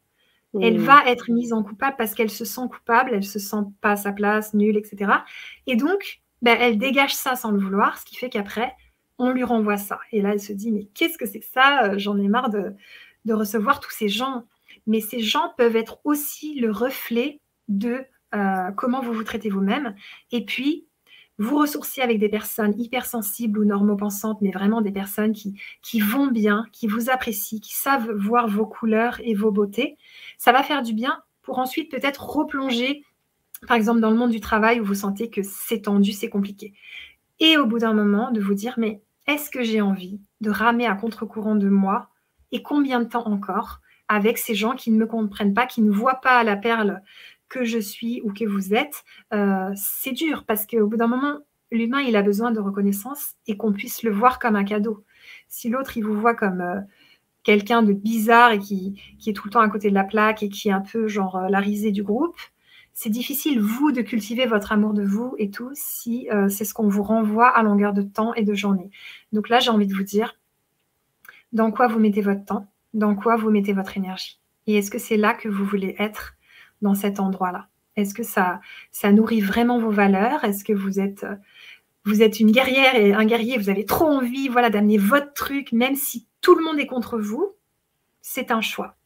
Elle Mmh. va être mise en coupable parce qu'elle se sent coupable, elle se sent pas à sa place, nulle et cetera et donc, bah, elle dégage ça sans le vouloir, ce qui fait qu'après, on lui renvoie ça et là, elle se dit: «Mais qu'est-ce que c'est que ça? J'en ai marre de recevoir tous ces gens». Mais ces gens peuvent être aussi le reflet de, comment vous vous traitez vous-même et puis vous ressourcer avec des personnes hypersensibles ou normopensantes, mais vraiment des personnes qui vont bien, qui vous apprécient, qui savent voir vos couleurs et vos beautés. Ça va faire du bien pour ensuite peut-être replonger, par exemple, dans le monde du travail où vous sentez que c'est tendu, c'est compliqué. Et au bout d'un moment, de vous dire, mais est-ce que j'ai envie de ramer à contre-courant de moi et combien de temps encore avec ces gens qui ne me comprennent pas, qui ne voient pas la perle que je suis ou que vous êtes, c'est dur parce qu'au bout d'un moment, l'humain, il a besoin de reconnaissance et qu'on puisse le voir comme un cadeau. Si l'autre, il vous voit comme quelqu'un de bizarre et qui est tout le temps à côté de la plaque et qui est un peu genre la risée du groupe, c'est difficile, vous, de cultiver votre amour de vous et tout, si c'est ce qu'on vous renvoie à longueur de temps et de journée. Donc là, j'ai envie de vous dire, dans quoi vous mettez votre temps, dans quoi vous mettez votre énergie. Et est-ce que c'est là que vous voulez être dans cet endroit-là? Est-ce que ça nourrit vraiment vos valeurs? Est-ce que vous êtes une guerrière et un guerrier, vous avez trop envie, voilà, d'amener votre truc, même si tout le monde est contre vous, c'est un choix.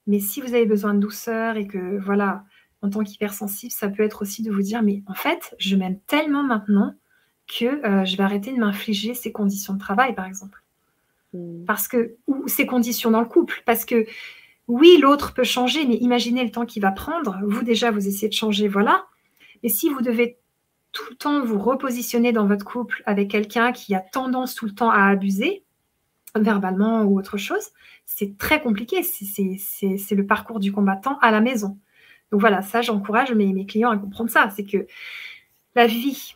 Mais si vous avez besoin de douceur et que, voilà, en tant qu'hypersensible, ça peut être aussi de vous dire: «Mais en fait, je m'aime tellement maintenant que, je vais arrêter de m'infliger ces conditions de travail», par exemple. Mmh. Parce que ou ces conditions dans le couple, parce que oui, l'autre peut changer, mais imaginez le temps qu'il va prendre. Vous, déjà, vous essayez de changer, voilà. Mais si vous devez tout le temps vous repositionner dans votre couple avec quelqu'un qui a tendance tout le temps à abuser, verbalement ou autre chose, c'est très compliqué. C'est le parcours du combattant à la maison. Donc voilà, ça, j'encourage mes clients à comprendre ça. C'est que la vie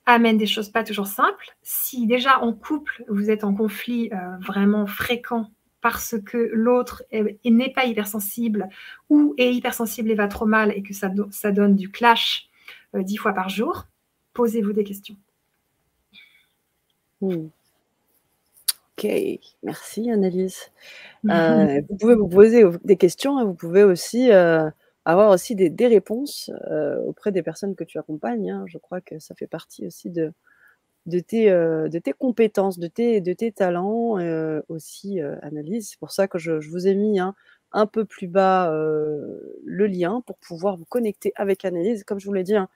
amène des choses pas toujours simples. Si déjà en couple, vous êtes en conflit vraiment fréquent parce que l'autre n'est pas hypersensible ou est hypersensible et va trop mal et que ça donne du clash 10 fois par jour, posez-vous des questions. Mmh. OK, merci Annelise. Vous pouvez vous poser des questions et vous pouvez aussi, avoir aussi des réponses, auprès des personnes que tu accompagnes, hein. Je crois que ça fait partie aussi de tes compétences, de tes talents, aussi, Annelise. C'est pour ça que je vous ai mis, hein, un peu plus bas, le lien pour pouvoir vous connecter avec Annelise. Comme je vous l'ai dit, hein,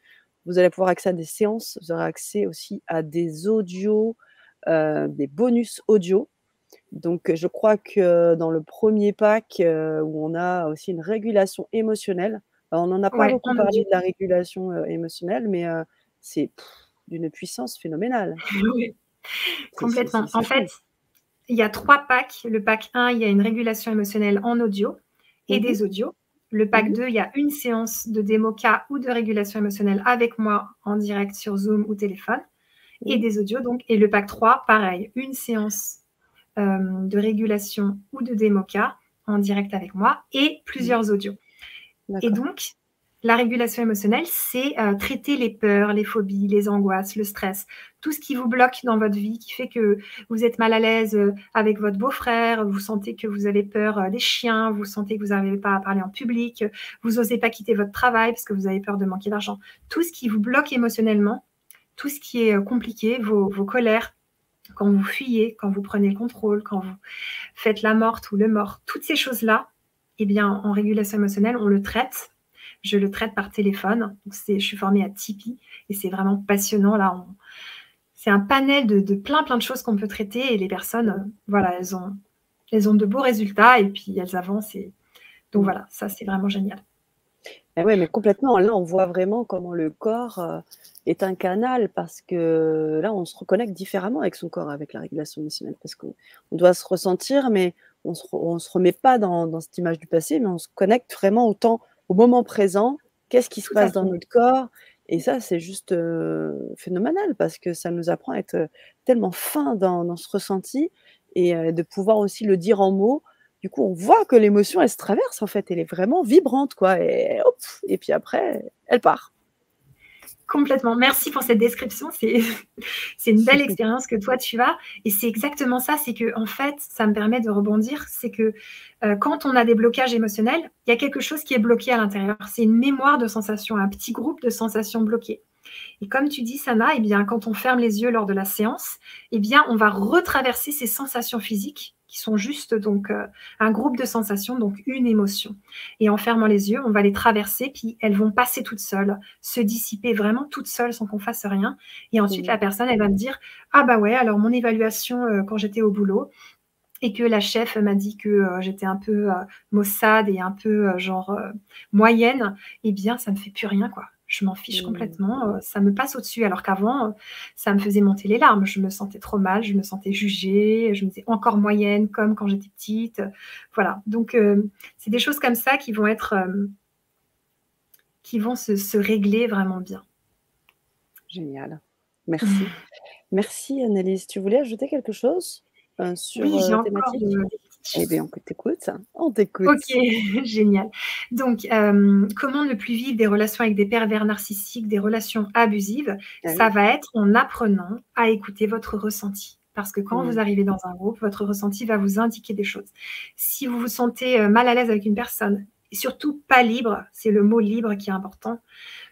vous allez pouvoir accéder à des séances, vous aurez accès aussi à des audios, des bonus audio. Donc, je crois que dans le premier pack, où on a aussi une régulation émotionnelle, on n'en a pas Ouais, beaucoup en parlé audio. de la régulation, émotionnelle, mais, c'est d'une puissance phénoménale. Oui, C'est complètement. c'est En fait, fou. il y a 3 packs. Le pack 1, il y a une régulation émotionnelle en audio et Mmh mh. des audios. Le Mmh pack mh. 2, il y a une séance de démo-cas ou de régulation émotionnelle avec moi en direct sur Zoom ou téléphone et Mmh. des audios donc. Et le pack 3, pareil, une séance de régulation ou de démo-cas en direct avec moi et Mmh. plusieurs audios. Et D'accord. donc, la régulation émotionnelle, c'est traiter les peurs, les phobies, les angoisses, le stress, tout ce qui vous bloque dans votre vie, qui fait que vous êtes mal à l'aise avec votre beau-frère, vous sentez que vous avez peur des chiens, vous sentez que vous n'arrivez pas à parler en public, vous n'osez pas quitter votre travail parce que vous avez peur de manquer d'argent. Tout ce qui vous bloque émotionnellement, tout ce qui est compliqué, vos colères, quand vous fuyez, quand vous prenez le contrôle, quand vous faites la morte ou le mort, toutes ces choses-là, eh bien, en régulation émotionnelle, on le traite. Je le traite par téléphone. Donc je suis formée à Tipeee et c'est vraiment passionnant. Là, c'est un panel de plein de choses qu'on peut traiter et les personnes, voilà, elles ont de beaux résultats et puis elles avancent. Et donc Mmh. voilà, ça c'est vraiment génial. Et ouais, mais complètement. Là, on voit vraiment comment le corps, est un canal parce que là, on se reconnecte différemment avec son corps, avec la régulation émotionnelle parce qu'on doit se ressentir, mais on se remet pas dans cette image du passé, mais on se connecte vraiment au moment présent. Qu'est-ce qui se Tout à passe dans fait. notre corps? Et ça, c'est juste, phénoménal parce que ça nous apprend à être, tellement fin dans ce ressenti et de pouvoir aussi le dire en mots. Du coup, on voit que l'émotion, elle se traverse en fait, elle est vraiment vibrante quoi et hop et puis après, elle part. Complètement. Merci pour cette description. C'est une belle expérience que toi tu as et c'est exactement ça. C'est que en fait, ça me permet de rebondir. C'est que quand on a des blocages émotionnels, il y a quelque chose qui est bloqué à l'intérieur. C'est une mémoire de sensations, un petit groupe de sensations bloquées. Et comme tu dis, Sana, eh bien, quand on ferme les yeux lors de la séance, eh bien, on va retraverser ces sensations physiques qui sont juste donc un groupe de sensations, donc une émotion. Et en fermant les yeux, on va les traverser, puis elles vont passer toutes seules, se dissiper vraiment toutes seules sans qu'on fasse rien. Et ensuite, Mmh. la personne, elle va me dire, ah bah ouais, alors mon évaluation quand j'étais au boulot, et que la chef m'a dit que j'étais un peu maussade et un peu moyenne, eh bien, ça me fait plus rien, quoi. Je m'en fiche Mmh. complètement, ça me passe au-dessus. Alors qu'avant, ça me faisait monter les larmes. Je me sentais trop mal, je me sentais jugée, je me disais encore moyenne, comme quand j'étais petite. Voilà. Donc, c'est des choses comme ça qui vont être, qui vont se régler vraiment bien. Génial. Merci. Merci Annelise. Tu voulais ajouter quelque chose, sur, Oui, j'ai encore thématique? des petites Eh choses. bien, on t'écoute, on t'écoute. OK, génial. Donc, comment ne plus vivre des relations avec des pervers narcissiques, des relations abusives? Ah Ça oui. va être en apprenant à écouter votre ressenti. Parce que quand vous Mmh. arrivez dans un groupe, votre ressenti va vous indiquer des choses. Si vous vous sentez, mal à l'aise avec une personne et surtout pas libre, c'est le mot libre qui est important,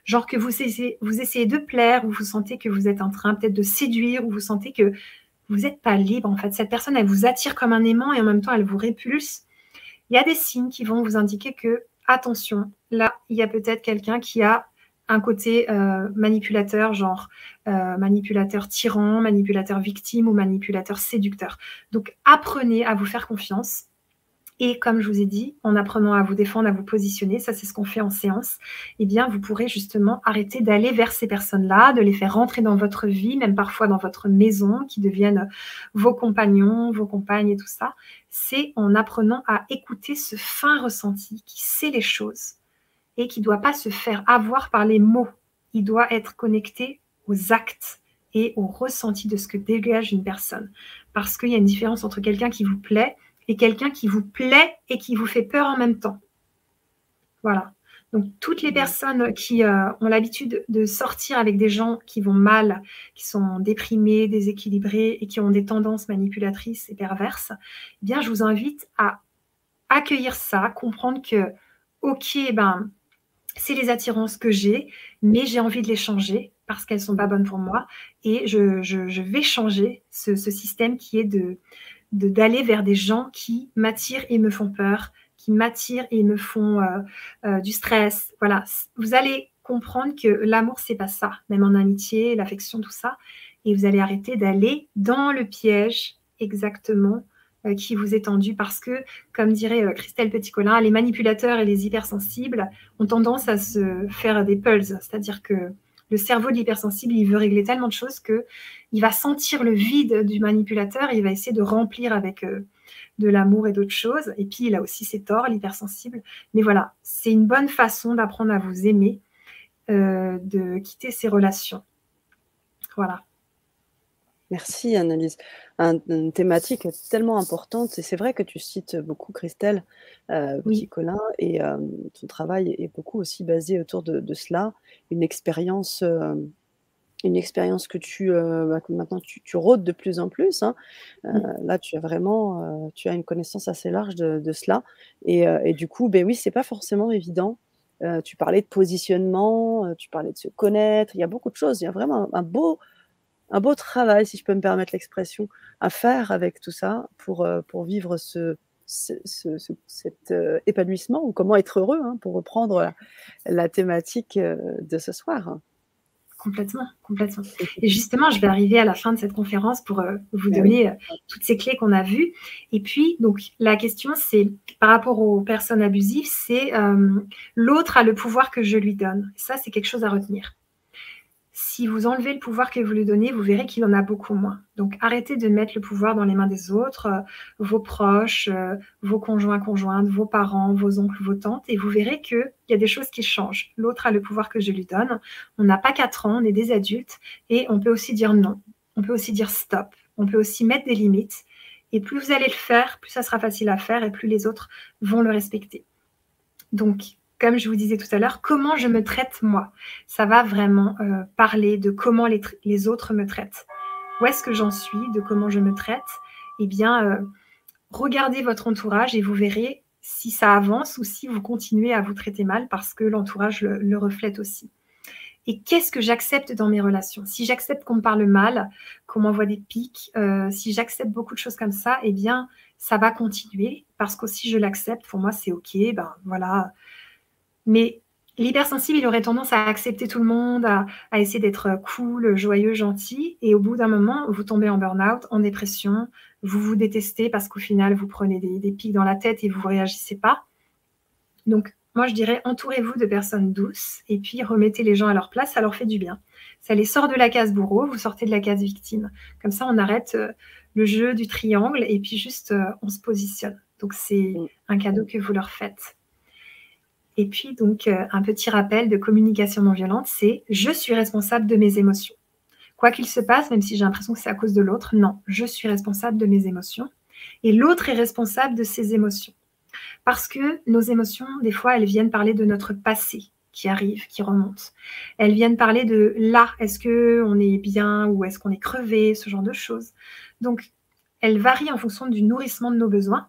genre que vous essayez de plaire ou vous sentez que vous êtes en train peut-être de séduire ou vous sentez que vous êtes pas libre en fait. Cette personne, elle vous attire comme un aimant et en même temps elle vous répulse. Il y a des signes qui vont vous indiquer que, attention, là, il y a peut-être quelqu'un qui a un côté manipulateur, genre manipulateur tyran, manipulateur victime ou manipulateur séducteur. Donc, apprenez à vous faire confiance. Et comme je vous ai dit, en apprenant à vous défendre, à vous positionner, ça c'est ce qu'on fait en séance, eh bien vous pourrez justement arrêter d'aller vers ces personnes-là, de les faire rentrer dans votre vie, même parfois dans votre maison, qui deviennent vos compagnons, vos compagnes et tout ça. C'est en apprenant à écouter ce fin ressenti qui sait les choses et qui ne doit pas se faire avoir par les mots. Il doit être connecté aux actes et au ressenti de ce que dégage une personne. Parce qu'il y a une différence entre quelqu'un qui vous plaît et quelqu'un qui vous plaît et qui vous fait peur en même temps. Voilà. Donc, toutes les Mmh. personnes qui ont l'habitude de sortir avec des gens qui vont mal, qui sont déprimés, déséquilibrés et qui ont des tendances manipulatrices et perverses, eh bien, je vous invite à accueillir ça, comprendre que, ok, ben, c'est les attirances que j'ai, mais j'ai envie de les changer parce qu'elles sont pas Mmh. bonnes pour moi et je vais changer ce système qui est d'aller vers des gens qui m'attirent et me font peur, qui m'attirent et me font du stress. Voilà, vous allez comprendre que l'amour, c'est pas ça, même en amitié, l'affection, tout ça. Et vous allez arrêter d'aller dans le piège exactement qui vous est tendu parce que, comme dirait Christelle Petit-Colin, les manipulateurs et les hypersensibles ont tendance à se faire des pulls, c'est-à-dire que Le cerveau de l'hypersensible, il veut régler tellement de choses qu'il va sentir le vide du manipulateur, il va essayer de remplir avec de l'amour et d'autres choses. Et puis, il a aussi ses torts, l'hypersensible. Mais voilà, c'est une bonne façon d'apprendre à vous aimer, de quitter ces relations. Voilà. Merci Annelise. Une thématique tellement importante et c'est vrai que tu cites beaucoup Christelle, Oui, Petit-Colin et ton travail est beaucoup aussi basé autour de cela. Une expérience, une expérience que que maintenant tu rôdes de plus en plus, hein. oui, Là tu as vraiment, tu as une connaissance assez large de cela et du coup, beh, oui, c'est pas forcément évident. Tu parlais de positionnement, tu parlais de se connaître, il y a beaucoup de choses. Il y a vraiment un beau travail, si je peux me permettre l'expression, à faire avec tout ça pour vivre cet, épanouissement ou comment être heureux, hein, pour reprendre la thématique, de ce soir. complètement, complètement. Et justement, je vais arriver à la fin de cette conférence pour vous Bah oui. donner toutes ces clés qu'on a vues. Et puis, donc, la question, c'est, par rapport aux personnes abusives, c'est l'autre a le pouvoir que je lui donne. Ça, c'est quelque chose à retenir. Si vous enlevez le pouvoir que vous lui donnez, vous verrez qu'il en a beaucoup moins. Donc, arrêtez de mettre le pouvoir dans les mains des autres, vos proches, vos conjoints, conjointes, vos parents, vos oncles, vos tantes, et vous verrez qu'il y a des choses qui changent. L'autre a le pouvoir que je lui donne. On n'a pas 4 ans, on est des adultes, et on peut aussi dire non. On peut aussi dire stop. On peut aussi mettre des limites. Et plus vous allez le faire, plus ça sera facile à faire, et plus les autres vont le respecter. Donc, comme je vous disais tout à l'heure, comment je me traite moi? Ça va vraiment parler de comment les autres me traitent. Où est-ce que j'en suis, de comment je me traite? Eh bien, regardez votre entourage et vous verrez si ça avance ou si vous continuez à vous traiter mal parce que l'entourage le reflète aussi. Et qu'est-ce que j'accepte dans mes relations? Si j'accepte qu'on me parle mal, qu'on m'envoie des pics, si j'accepte beaucoup de choses comme ça, eh bien, ça va continuer parce qu'aussi je l'accepte. Pour moi, c'est OK. Ben voilà, mais l'hypersensible, il aurait tendance à accepter tout le monde, à essayer d'être cool, joyeux, gentil. Et au bout d'un moment, vous tombez en burn-out, en dépression, vous vous détestez parce qu'au final, vous prenez des pics dans la tête et vous ne réagissez pas. Donc, moi, je dirais, entourez-vous de personnes douces et puis remettez les gens à leur place, ça leur fait du bien. Ça les sort de la case bourreau, vous sortez de la case victime. Comme ça, on arrête le jeu du triangle et puis juste, on se positionne. Donc, c'est Mmh. un cadeau que vous leur faites. Et puis donc, un petit rappel de communication non violente, c'est: «Je suis responsable de mes émotions. Quoi qu'il se passe, même si j'ai l'impression que c'est à cause de l'autre, non, je suis responsable de mes émotions et l'autre est responsable de ses émotions». Parce que nos émotions, des fois, elles viennent parler de notre passé qui arrive, qui remonte. Elles viennent parler de là, est-ce qu'on est bien ou est-ce qu'on est crevé, ce genre de choses. Donc, elles varient en fonction du nourrissement de nos besoins,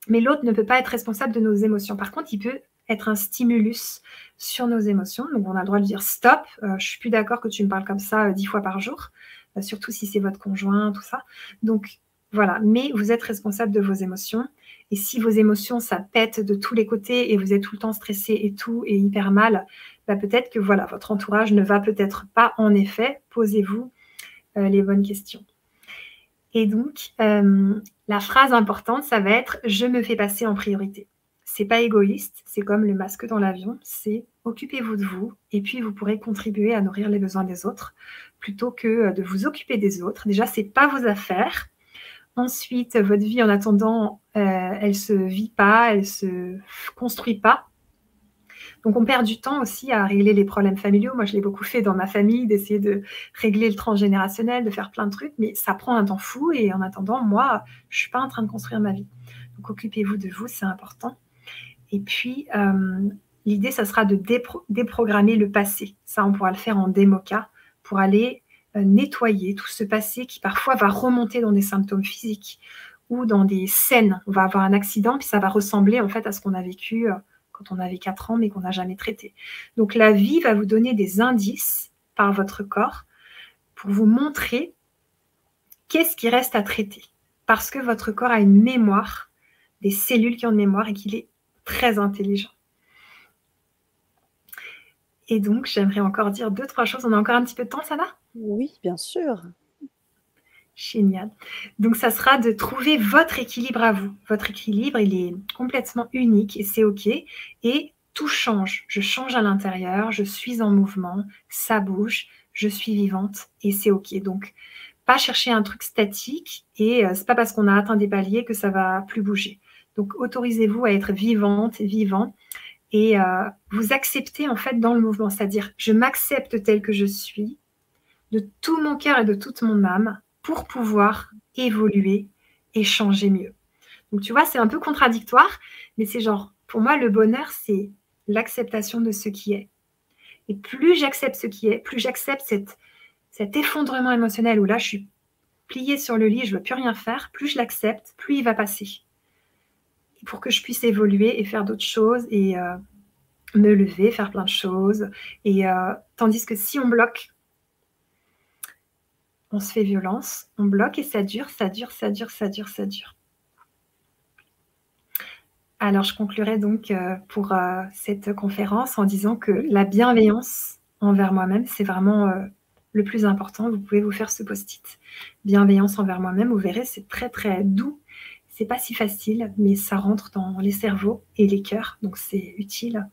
mais l'autre ne peut pas être responsable de nos émotions. Par contre, il peut être un stimulus sur nos émotions. Donc, on a le droit de dire stop, je suis plus d'accord que tu me parles comme ça 10 fois par jour, surtout si c'est votre conjoint, tout ça. Donc, voilà. Mais vous êtes responsable de vos émotions. Et si vos émotions, ça pète de tous les côtés et vous êtes tout le temps stressé et tout et hyper mal, bah peut-être que voilà, votre entourage ne va peut-être pas en effet. Posez-vous les bonnes questions. Et donc, la phrase importante, ça va être: «Je me fais passer en priorité». C'est pas égoïste, c'est comme le masque dans l'avion, c'est occupez-vous de vous et puis vous pourrez contribuer à nourrir les besoins des autres, plutôt que, de vous occuper des autres. Déjà, c'est pas vos affaires. Ensuite, votre vie en attendant, elle se vit pas, elle se construit pas. Donc on perd du temps aussi à régler les problèmes familiaux. Moi, je l'ai beaucoup fait dans ma famille, d'essayer de régler le transgénérationnel, de faire plein de trucs, mais ça prend un temps fou et en attendant, moi, je suis pas en train de construire ma vie. Donc occupez-vous de vous, c'est important. Et puis, l'idée, ça sera de déprogrammer le passé. Ça, on pourra le faire en démoca pour aller nettoyer tout ce passé qui parfois va remonter dans des symptômes physiques ou dans des scènes. On va avoir un accident, puis ça va ressembler en fait à ce qu'on a vécu quand on avait 4 ans, mais qu'on n'a jamais traité. Donc la vie va vous donner des indices par votre corps pour vous montrer qu'est-ce qui reste à traiter. Parce que votre corps a une mémoire, des cellules qui ont une mémoire et qu'il est très intelligent. Et donc, j'aimerais encore dire 2-3 choses. On a encore un petit peu de temps, ça va? Oui, bien sûr. Génial. Donc, ça sera de trouver votre équilibre à vous. Votre équilibre, il est complètement unique et c'est OK. Et tout change. Je change à l'intérieur, je suis en mouvement, ça bouge, je suis vivante et c'est OK. Donc, pas chercher un truc statique et c'est pas parce qu'on a atteint des paliers que ça va plus bouger. Donc, autorisez-vous à être vivante et vivant et vous accepter en fait dans le mouvement. C'est-à-dire, je m'accepte telle que je suis, de tout mon cœur et de toute mon âme, pour pouvoir évoluer et changer mieux. Donc, tu vois, c'est un peu contradictoire, mais c'est genre, pour moi, le bonheur, c'est l'acceptation de ce qui est. Et plus j'accepte ce qui est, plus j'accepte cet effondrement émotionnel où là, je suis pliée sur le lit, je ne veux plus rien faire, plus je l'accepte, plus il va passer. Et pour que je puisse évoluer et faire d'autres choses et me lever, faire plein de choses. Et tandis que si on bloque, on se fait violence, on bloque et ça dure, ça dure, ça dure, ça dure, ça dure. Alors, je conclurai donc pour cette conférence en disant que la bienveillance envers moi-même, c'est vraiment le plus important. Vous pouvez vous faire ce post-it. Bienveillance envers moi-même, vous verrez, c'est très très doux. C'est pas si facile, mais ça rentre dans les cerveaux et les cœurs, donc c'est utile.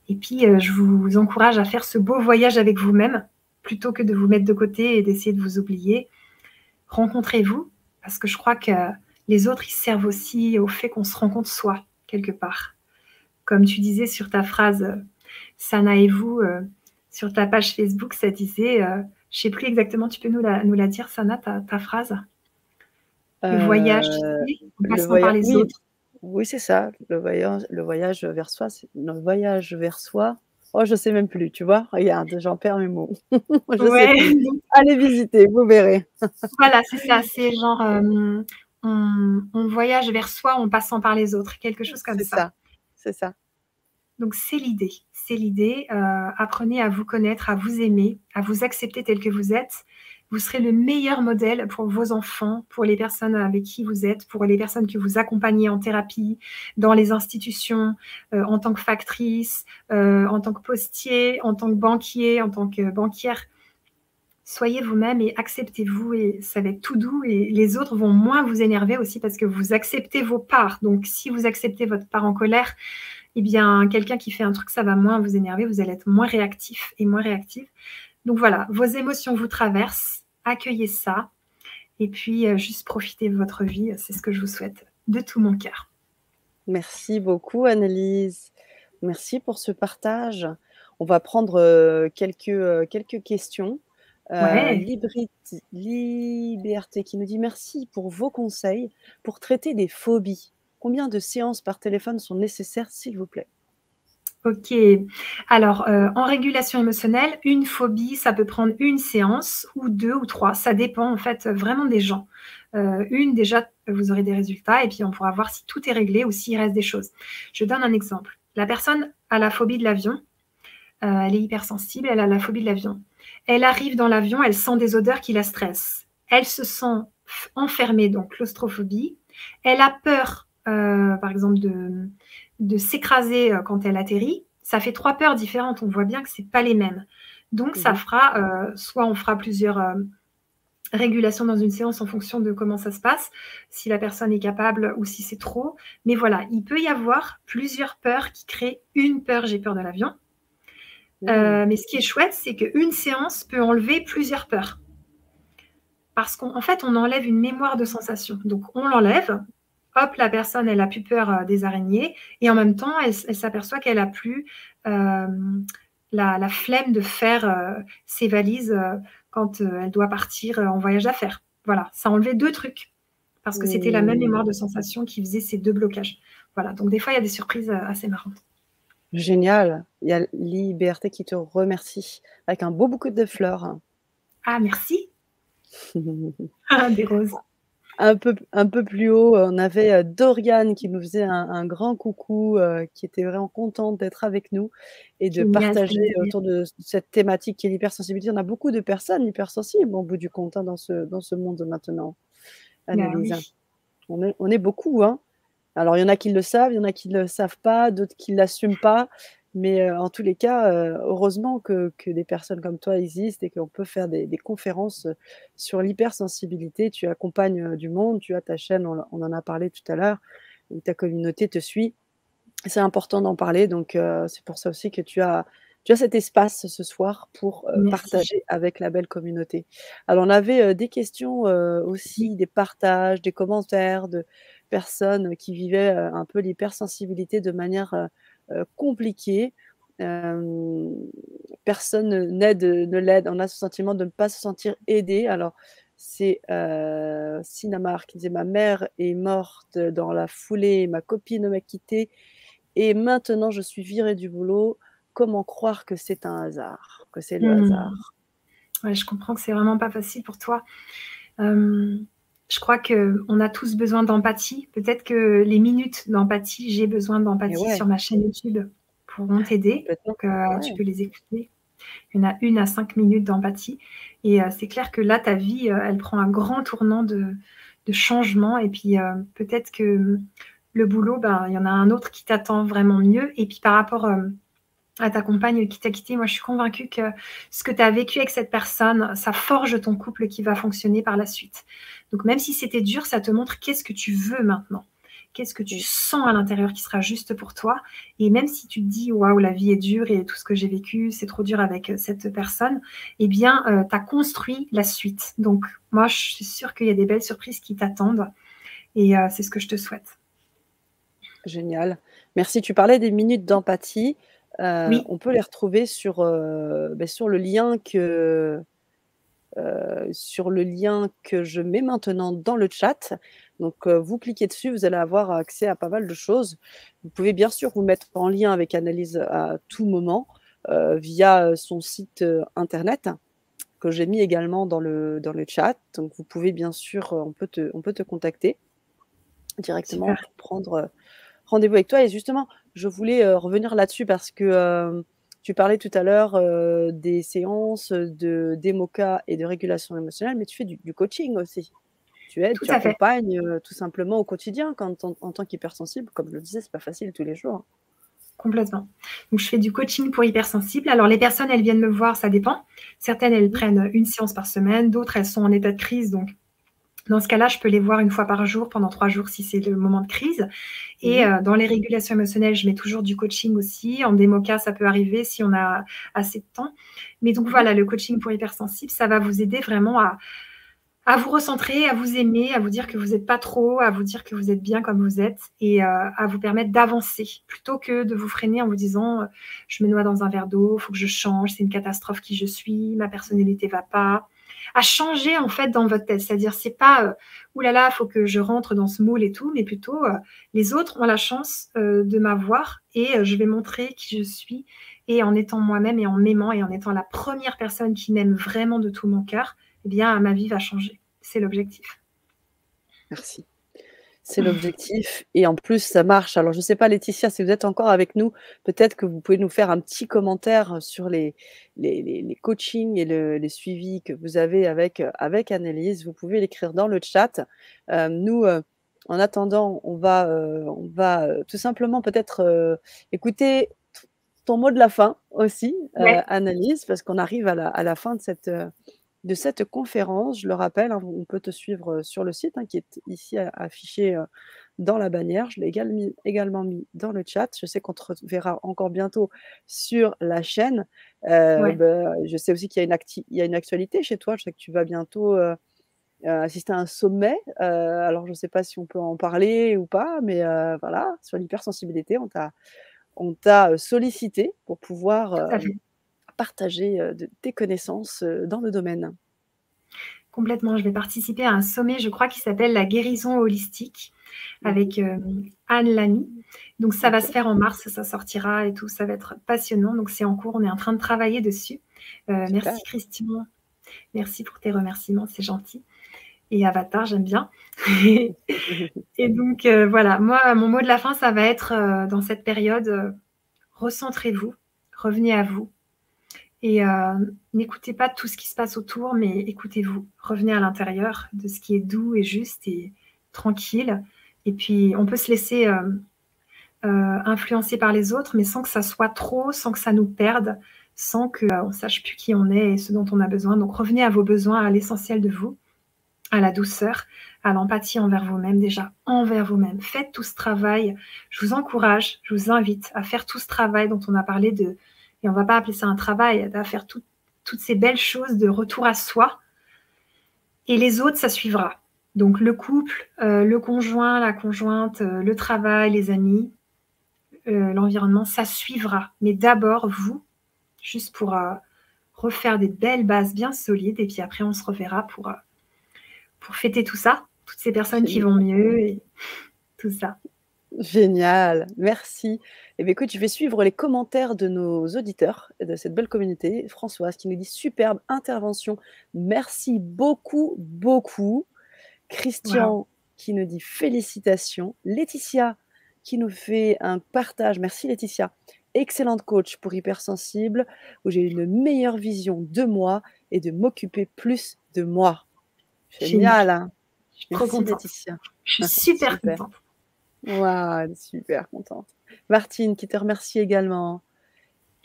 Et puis, je vous encourage à faire ce beau voyage avec vous-même, plutôt que de vous mettre de côté et d'essayer de vous oublier. Rencontrez-vous, parce que je crois que les autres, ils servent aussi au fait qu'on se rencontre soi, quelque part. Comme tu disais sur ta phrase, Sana et vous, sur ta page Facebook, ça disait, je ne sais plus exactement, tu peux nous la dire, Sana, ta phrase? Le voyage, tu sais, en Le passant par voyage, les oui, autres. oui, c'est ça, le voyage vers soi, c'est le voyage vers soi. Oh, je sais même plus, tu vois? Regarde, j'en perds mes mots. Je sais Ouais, plus. Allez visiter, vous verrez. voilà, c'est ça, c'est genre, on voyage vers soi en passant par les autres, quelque chose comme C'est ça. ça, c'est ça. Donc c'est l'idée, c'est l'idée. Apprenez à vous connaître, à vous aimer, à vous accepter tel que vous êtes. Vous serez le meilleur modèle pour vos enfants, pour les personnes avec qui vous êtes, pour les personnes que vous accompagnez en thérapie, dans les institutions, en tant que factrice, en tant que postier, en tant que banquier, en tant que banquière. Soyez vous-même et acceptez-vous et ça va être tout doux et les autres vont moins vous énerver aussi parce que vous acceptez vos parts. Donc si vous acceptez votre part en colère, eh bien, quelqu'un qui fait un truc, ça va moins vous énerver, vous allez être moins réactif et moins réactive. Donc voilà, vos émotions vous traversent, accueillez ça, et puis juste profitez de votre vie, c'est ce que je vous souhaite de tout mon cœur. Merci beaucoup Annelise. Merci pour ce partage. On va prendre, quelques questions. Ouais. Liberté qui nous dit: «Merci pour vos conseils pour traiter des phobies. Combien de séances par téléphone sont nécessaires, s'il vous plaît?» OK. Alors, en régulation émotionnelle, une phobie, ça peut prendre une séance ou 2 ou 3. Ça dépend en fait, vraiment des gens. 1 déjà, vous aurez des résultats et puis on pourra voir si tout est réglé ou s'il reste des choses. Je donne un exemple. La personne a la phobie de l'avion, elle est hypersensible, elle a la phobie de l'avion. Elle arrive dans l'avion, elle sent des odeurs qui la stressent. Elle se sent enfermée, donc claustrophobie. Elle a peur, par exemple, de s'écraser quand elle atterrit. Ça fait 3 peurs différentes. On voit bien que ce n'est pas les mêmes. Donc, ça Mmh. fera, soit on fera plusieurs régulations dans une séance en fonction de comment ça se passe, si la personne est capable ou si c'est trop. Mais voilà, il peut y avoir plusieurs peurs qui créent une peur. J'ai peur de l'avion. Mmh. Mais ce qui est chouette, c'est qu'une séance peut enlever plusieurs peurs. Parce qu'en fait, on enlève une mémoire de sensation. Donc, on l'enlève. Hop, la personne, elle a plus peur des araignées. Et en même temps, elle s'aperçoit qu'elle a plus la flemme de faire ses valises quand elle doit partir en voyage d'affaires. Voilà, ça a enlevé 2 trucs. Parce que c'était la même mémoire Mmh. de sensation qui faisait ces 2 blocages. Voilà, donc des fois, il y a des surprises assez marrantes. Génial. Il y a Liberté qui te remercie avec un beau bouquet de fleurs. Ah, merci. Des roses. Un peu plus haut, on avait, Doriane qui nous faisait un grand coucou, qui était vraiment contente d'être avec nous et de Génial, ça partager me fait plaisir. autour de cette thématique qui est l'hypersensibilité. On a beaucoup de personnes hypersensibles au bout du compte, hein, dans ce monde maintenant, Bah Annelise. oui. On est beaucoup, hein. Alors il y en a qui le savent, il y en a qui le savent pas, d'autres qui l'assument pas, mais en tous les cas, heureusement que des personnes comme toi existent et qu'on peut faire des conférences, sur l'hypersensibilité. Tu accompagnes, du monde, tu as ta chaîne, on en a parlé tout à l'heure, où ta communauté te suit C'est important d'en parler, donc c'est pour ça aussi que tu as cet espace ce soir pour, Merci. partager avec la belle communauté. Alors on avait, des questions, Oui. aussi, des partages, des commentaires de personnes qui vivaient, un peu l'hypersensibilité de manière, compliquée. Hem, Personne ne l'aide. On a ce sentiment de ne pas se sentir aidé. Alors c'est, Sinamar qui disait: «Ma mère est morte dans la foulée, ma copine m'a quittée et maintenant je suis virée du boulot. Comment croire que c'est un hasard? Que c'est le Mmh. hasard?» Ouais, je comprends que c'est vraiment pas facile pour toi. Hem, je crois qu'on a tous besoin d'empathie. Peut-être que les minutes d'empathie, j'ai besoin Et d'empathie ouais, sur ma chaîne YouTube pourront t'aider. complètement. Donc, tu Ouais, peux les écouter. Il y en a 1 à 5 minutes d'empathie et c'est clair que là, ta vie, elle prend un grand tournant de changement et puis, peut-être que, le boulot, ben, il y en a un autre qui t'attend vraiment mieux et puis par rapport, à ta compagne qui t'a quitté, moi, je suis convaincue que ce que tu as vécu avec cette personne, ça forge ton couple qui va fonctionner par la suite. Donc même si c'était dur, ça te montre qu'est-ce que tu veux maintenant. Qu'est-ce que tu mmh, sens à l'intérieur qui sera juste pour toi et même si tu te dis: «Waouh, la vie est dure et tout ce que j'ai vécu, c'est trop dur avec, cette personne», eh bien, tu as construit la suite. Donc moi, je suis sûre qu'il y a des belles surprises qui t'attendent et c'est ce que je te souhaite. génial. Merci. Tu parlais des minutes d'empathie. Oui, On peut les retrouver sur, sur sur le lien que je mets maintenant dans le chat. Donc, vous cliquez dessus, vous allez avoir accès à pas mal de choses. Vous pouvez bien sûr vous mettre en lien avec Annelise à tout moment, via, son site, internet que j'ai mis également dans le chat. Donc vous pouvez bien sûr, on peut te contacter directement super. pour prendre, rendez-vous avec toi et justement, je voulais, revenir là-dessus parce que, tu parlais tout à l'heure, des séances, de d'EMOCA et de régulation émotionnelle, mais tu fais du coaching aussi. Tu aides, Tout tu à fait. accompagnes, tout simplement au quotidien quand en tant qu'hypersensible, comme je le disais, c'est pas facile tous les jours, hein. Complètement. Donc je fais du coaching pour hypersensibles. Alors les personnes, elles viennent me voir, ça dépend. Certaines, elles Mmh prennent une séance par semaine, d'autres, elles sont en état de crise. Donc dans ce cas-là, je peux les voir une fois par jour pendant 3 jours si c'est le moment de crise. Et mh. dans les régulations émotionnelles, je mets toujours du coaching aussi. En démo-cas, ça peut arriver si on a assez de temps. Mais donc Mmh. voilà, le coaching pour hypersensibles, ça va vous aider vraiment à vous recentrer, à vous aimer, à vous dire que vous êtes pas trop, à vous dire que vous êtes bien comme vous êtes et à vous permettre d'avancer plutôt que de vous freiner en vous disant, «Je me noie dans un verre d'eau, faut que je change, c'est une catastrophe qui je suis, ma personnalité va pas». À changer en fait dans votre tête, c'est-à-dire c'est pas, «Ouh là là, faut que je rentre dans ce moule et tout», mais plutôt, «Les autres ont la chance, de m'avoir et je vais montrer qui je suis et en étant moi-même et en m'aimant et en étant la première personne qui m'aime vraiment de tout mon cœur, eh bien, ma vie va changer. C'est l'objectif. Merci. C'est l'objectif et en plus ça marche. Alors je ne sais pas Laetitia si vous êtes encore avec nous, peut-être que vous pouvez nous faire un petit commentaire sur les coachings et les suivis que vous avez avec, avec Annelise. Vous pouvez l'écrire dans le chat. Nous, en attendant, on va, tout simplement peut-être, écouter ton mot de la fin aussi, Ouais, Annelise, parce qu'on arrive à la fin de cette conférence. Je le rappelle, hein, on peut te suivre, sur le site, hein, qui est ici affiché, dans la bannière. Je l'ai également mis dans le chat. Je sais qu'on te reverra encore bientôt sur la chaîne. ouais. Je sais aussi qu'il y a il y a une actualité chez toi. Je sais que tu vas bientôt, assister à un sommet. Alors je ne sais pas si on peut en parler ou pas, mais voilà, sur l'hypersensibilité, on t'a, sollicité pour pouvoir, Tout à fait. partager, de tes connaissances, dans le domaine. Complètement. Je vais participer à un sommet, je crois, qui s'appelle la guérison holistique Mmh. avec, Anne Lamy. Donc ça va se OK, faire en mars, ça sortira et tout, ça va être passionnant. Donc c'est en cours, on est en train de travailler dessus. super. Merci Christian, merci pour tes remerciements, c'est gentil et Avatar, j'aime bien. Et donc voilà, moi, mon mot de la fin, ça va être, dans cette période, recentrez-vous, revenez à vous. Et n'écoutez pas tout ce qui se passe autour, mais écoutez-vous. Revenez à l'intérieur de ce qui est doux et juste et tranquille. Et puis, on peut se laisser influencer par les autres, mais sans que ça soit trop, sans que ça nous perde, sans qu'on ne sache plus qui on est et ce dont on a besoin. Donc, revenez à vos besoins, à l'essentiel de vous, à la douceur, à l'empathie envers vous-même déjà, envers vous-même. Faites tout ce travail. Je vous encourage, je vous invite à faire tout ce travail dont on a parlé de, et on va pas appeler ça un travail, à faire toutes ces belles choses de retour à soi. Et les autres, ça suivra. Donc le couple, le conjoint, la conjointe, le travail, les amis, l'environnement, ça suivra. Mais d'abord, vous, juste pour refaire des belles bases bien solides. Et puis après, on se reverra pour fêter tout ça, toutes ces personnes qui vont Génial. mieux et tout ça. Génial, merci. Eh bien, écoute, je vais suivre les commentaires de nos auditeurs et de cette belle communauté. Françoise qui nous dit: «Superbe intervention, merci beaucoup, beaucoup». Waouh. Christian qui nous dit: «Félicitations». Laetitia qui nous fait un partage. Merci Laetitia. «Excellente coach pour hypersensible, où j'ai une meilleure vision de moi et de m'occuper plus de moi». Génial. Génial, hein. Je suis trop Merci contente. Laetitia. Je suis super Super. contente. Waouh, super contente. Martine qui te remercie également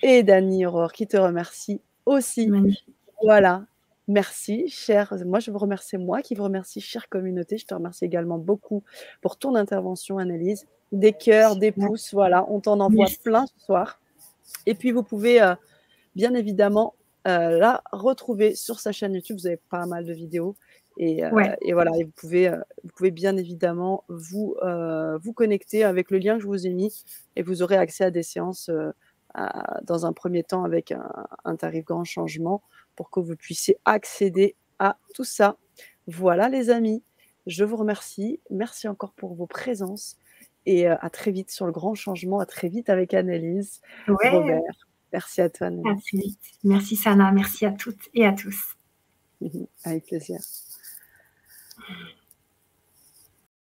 et Dani Aurore qui te remercie aussi. Magnifique. Voilà, merci chère, moi je vous remercie, moi qui vous remercie chère communauté. Je te remercie également beaucoup pour ton intervention Annelise. Des cœurs, des Super. pouces, voilà, on t'en envoie Merci. plein ce soir. Et puis vous pouvez bien évidemment la retrouver sur sa chaîne YouTube. Vous avez pas mal de vidéos Ouais. et voilà, et vous pouvez bien évidemment vous connecter avec le lien que je vous ai mis et vous aurez accès à des séances dans un premier temps avec un tarif grand changement pour que vous puissiez accéder à tout ça. Voilà les amis, je vous remercie. Merci encore pour vos présences et à très vite sur le grand changement. À très vite avec Annelise, Ouais. Robert. Merci à toi, À Annelise. très vite. Merci Sana, merci à toutes et à tous. Avec plaisir.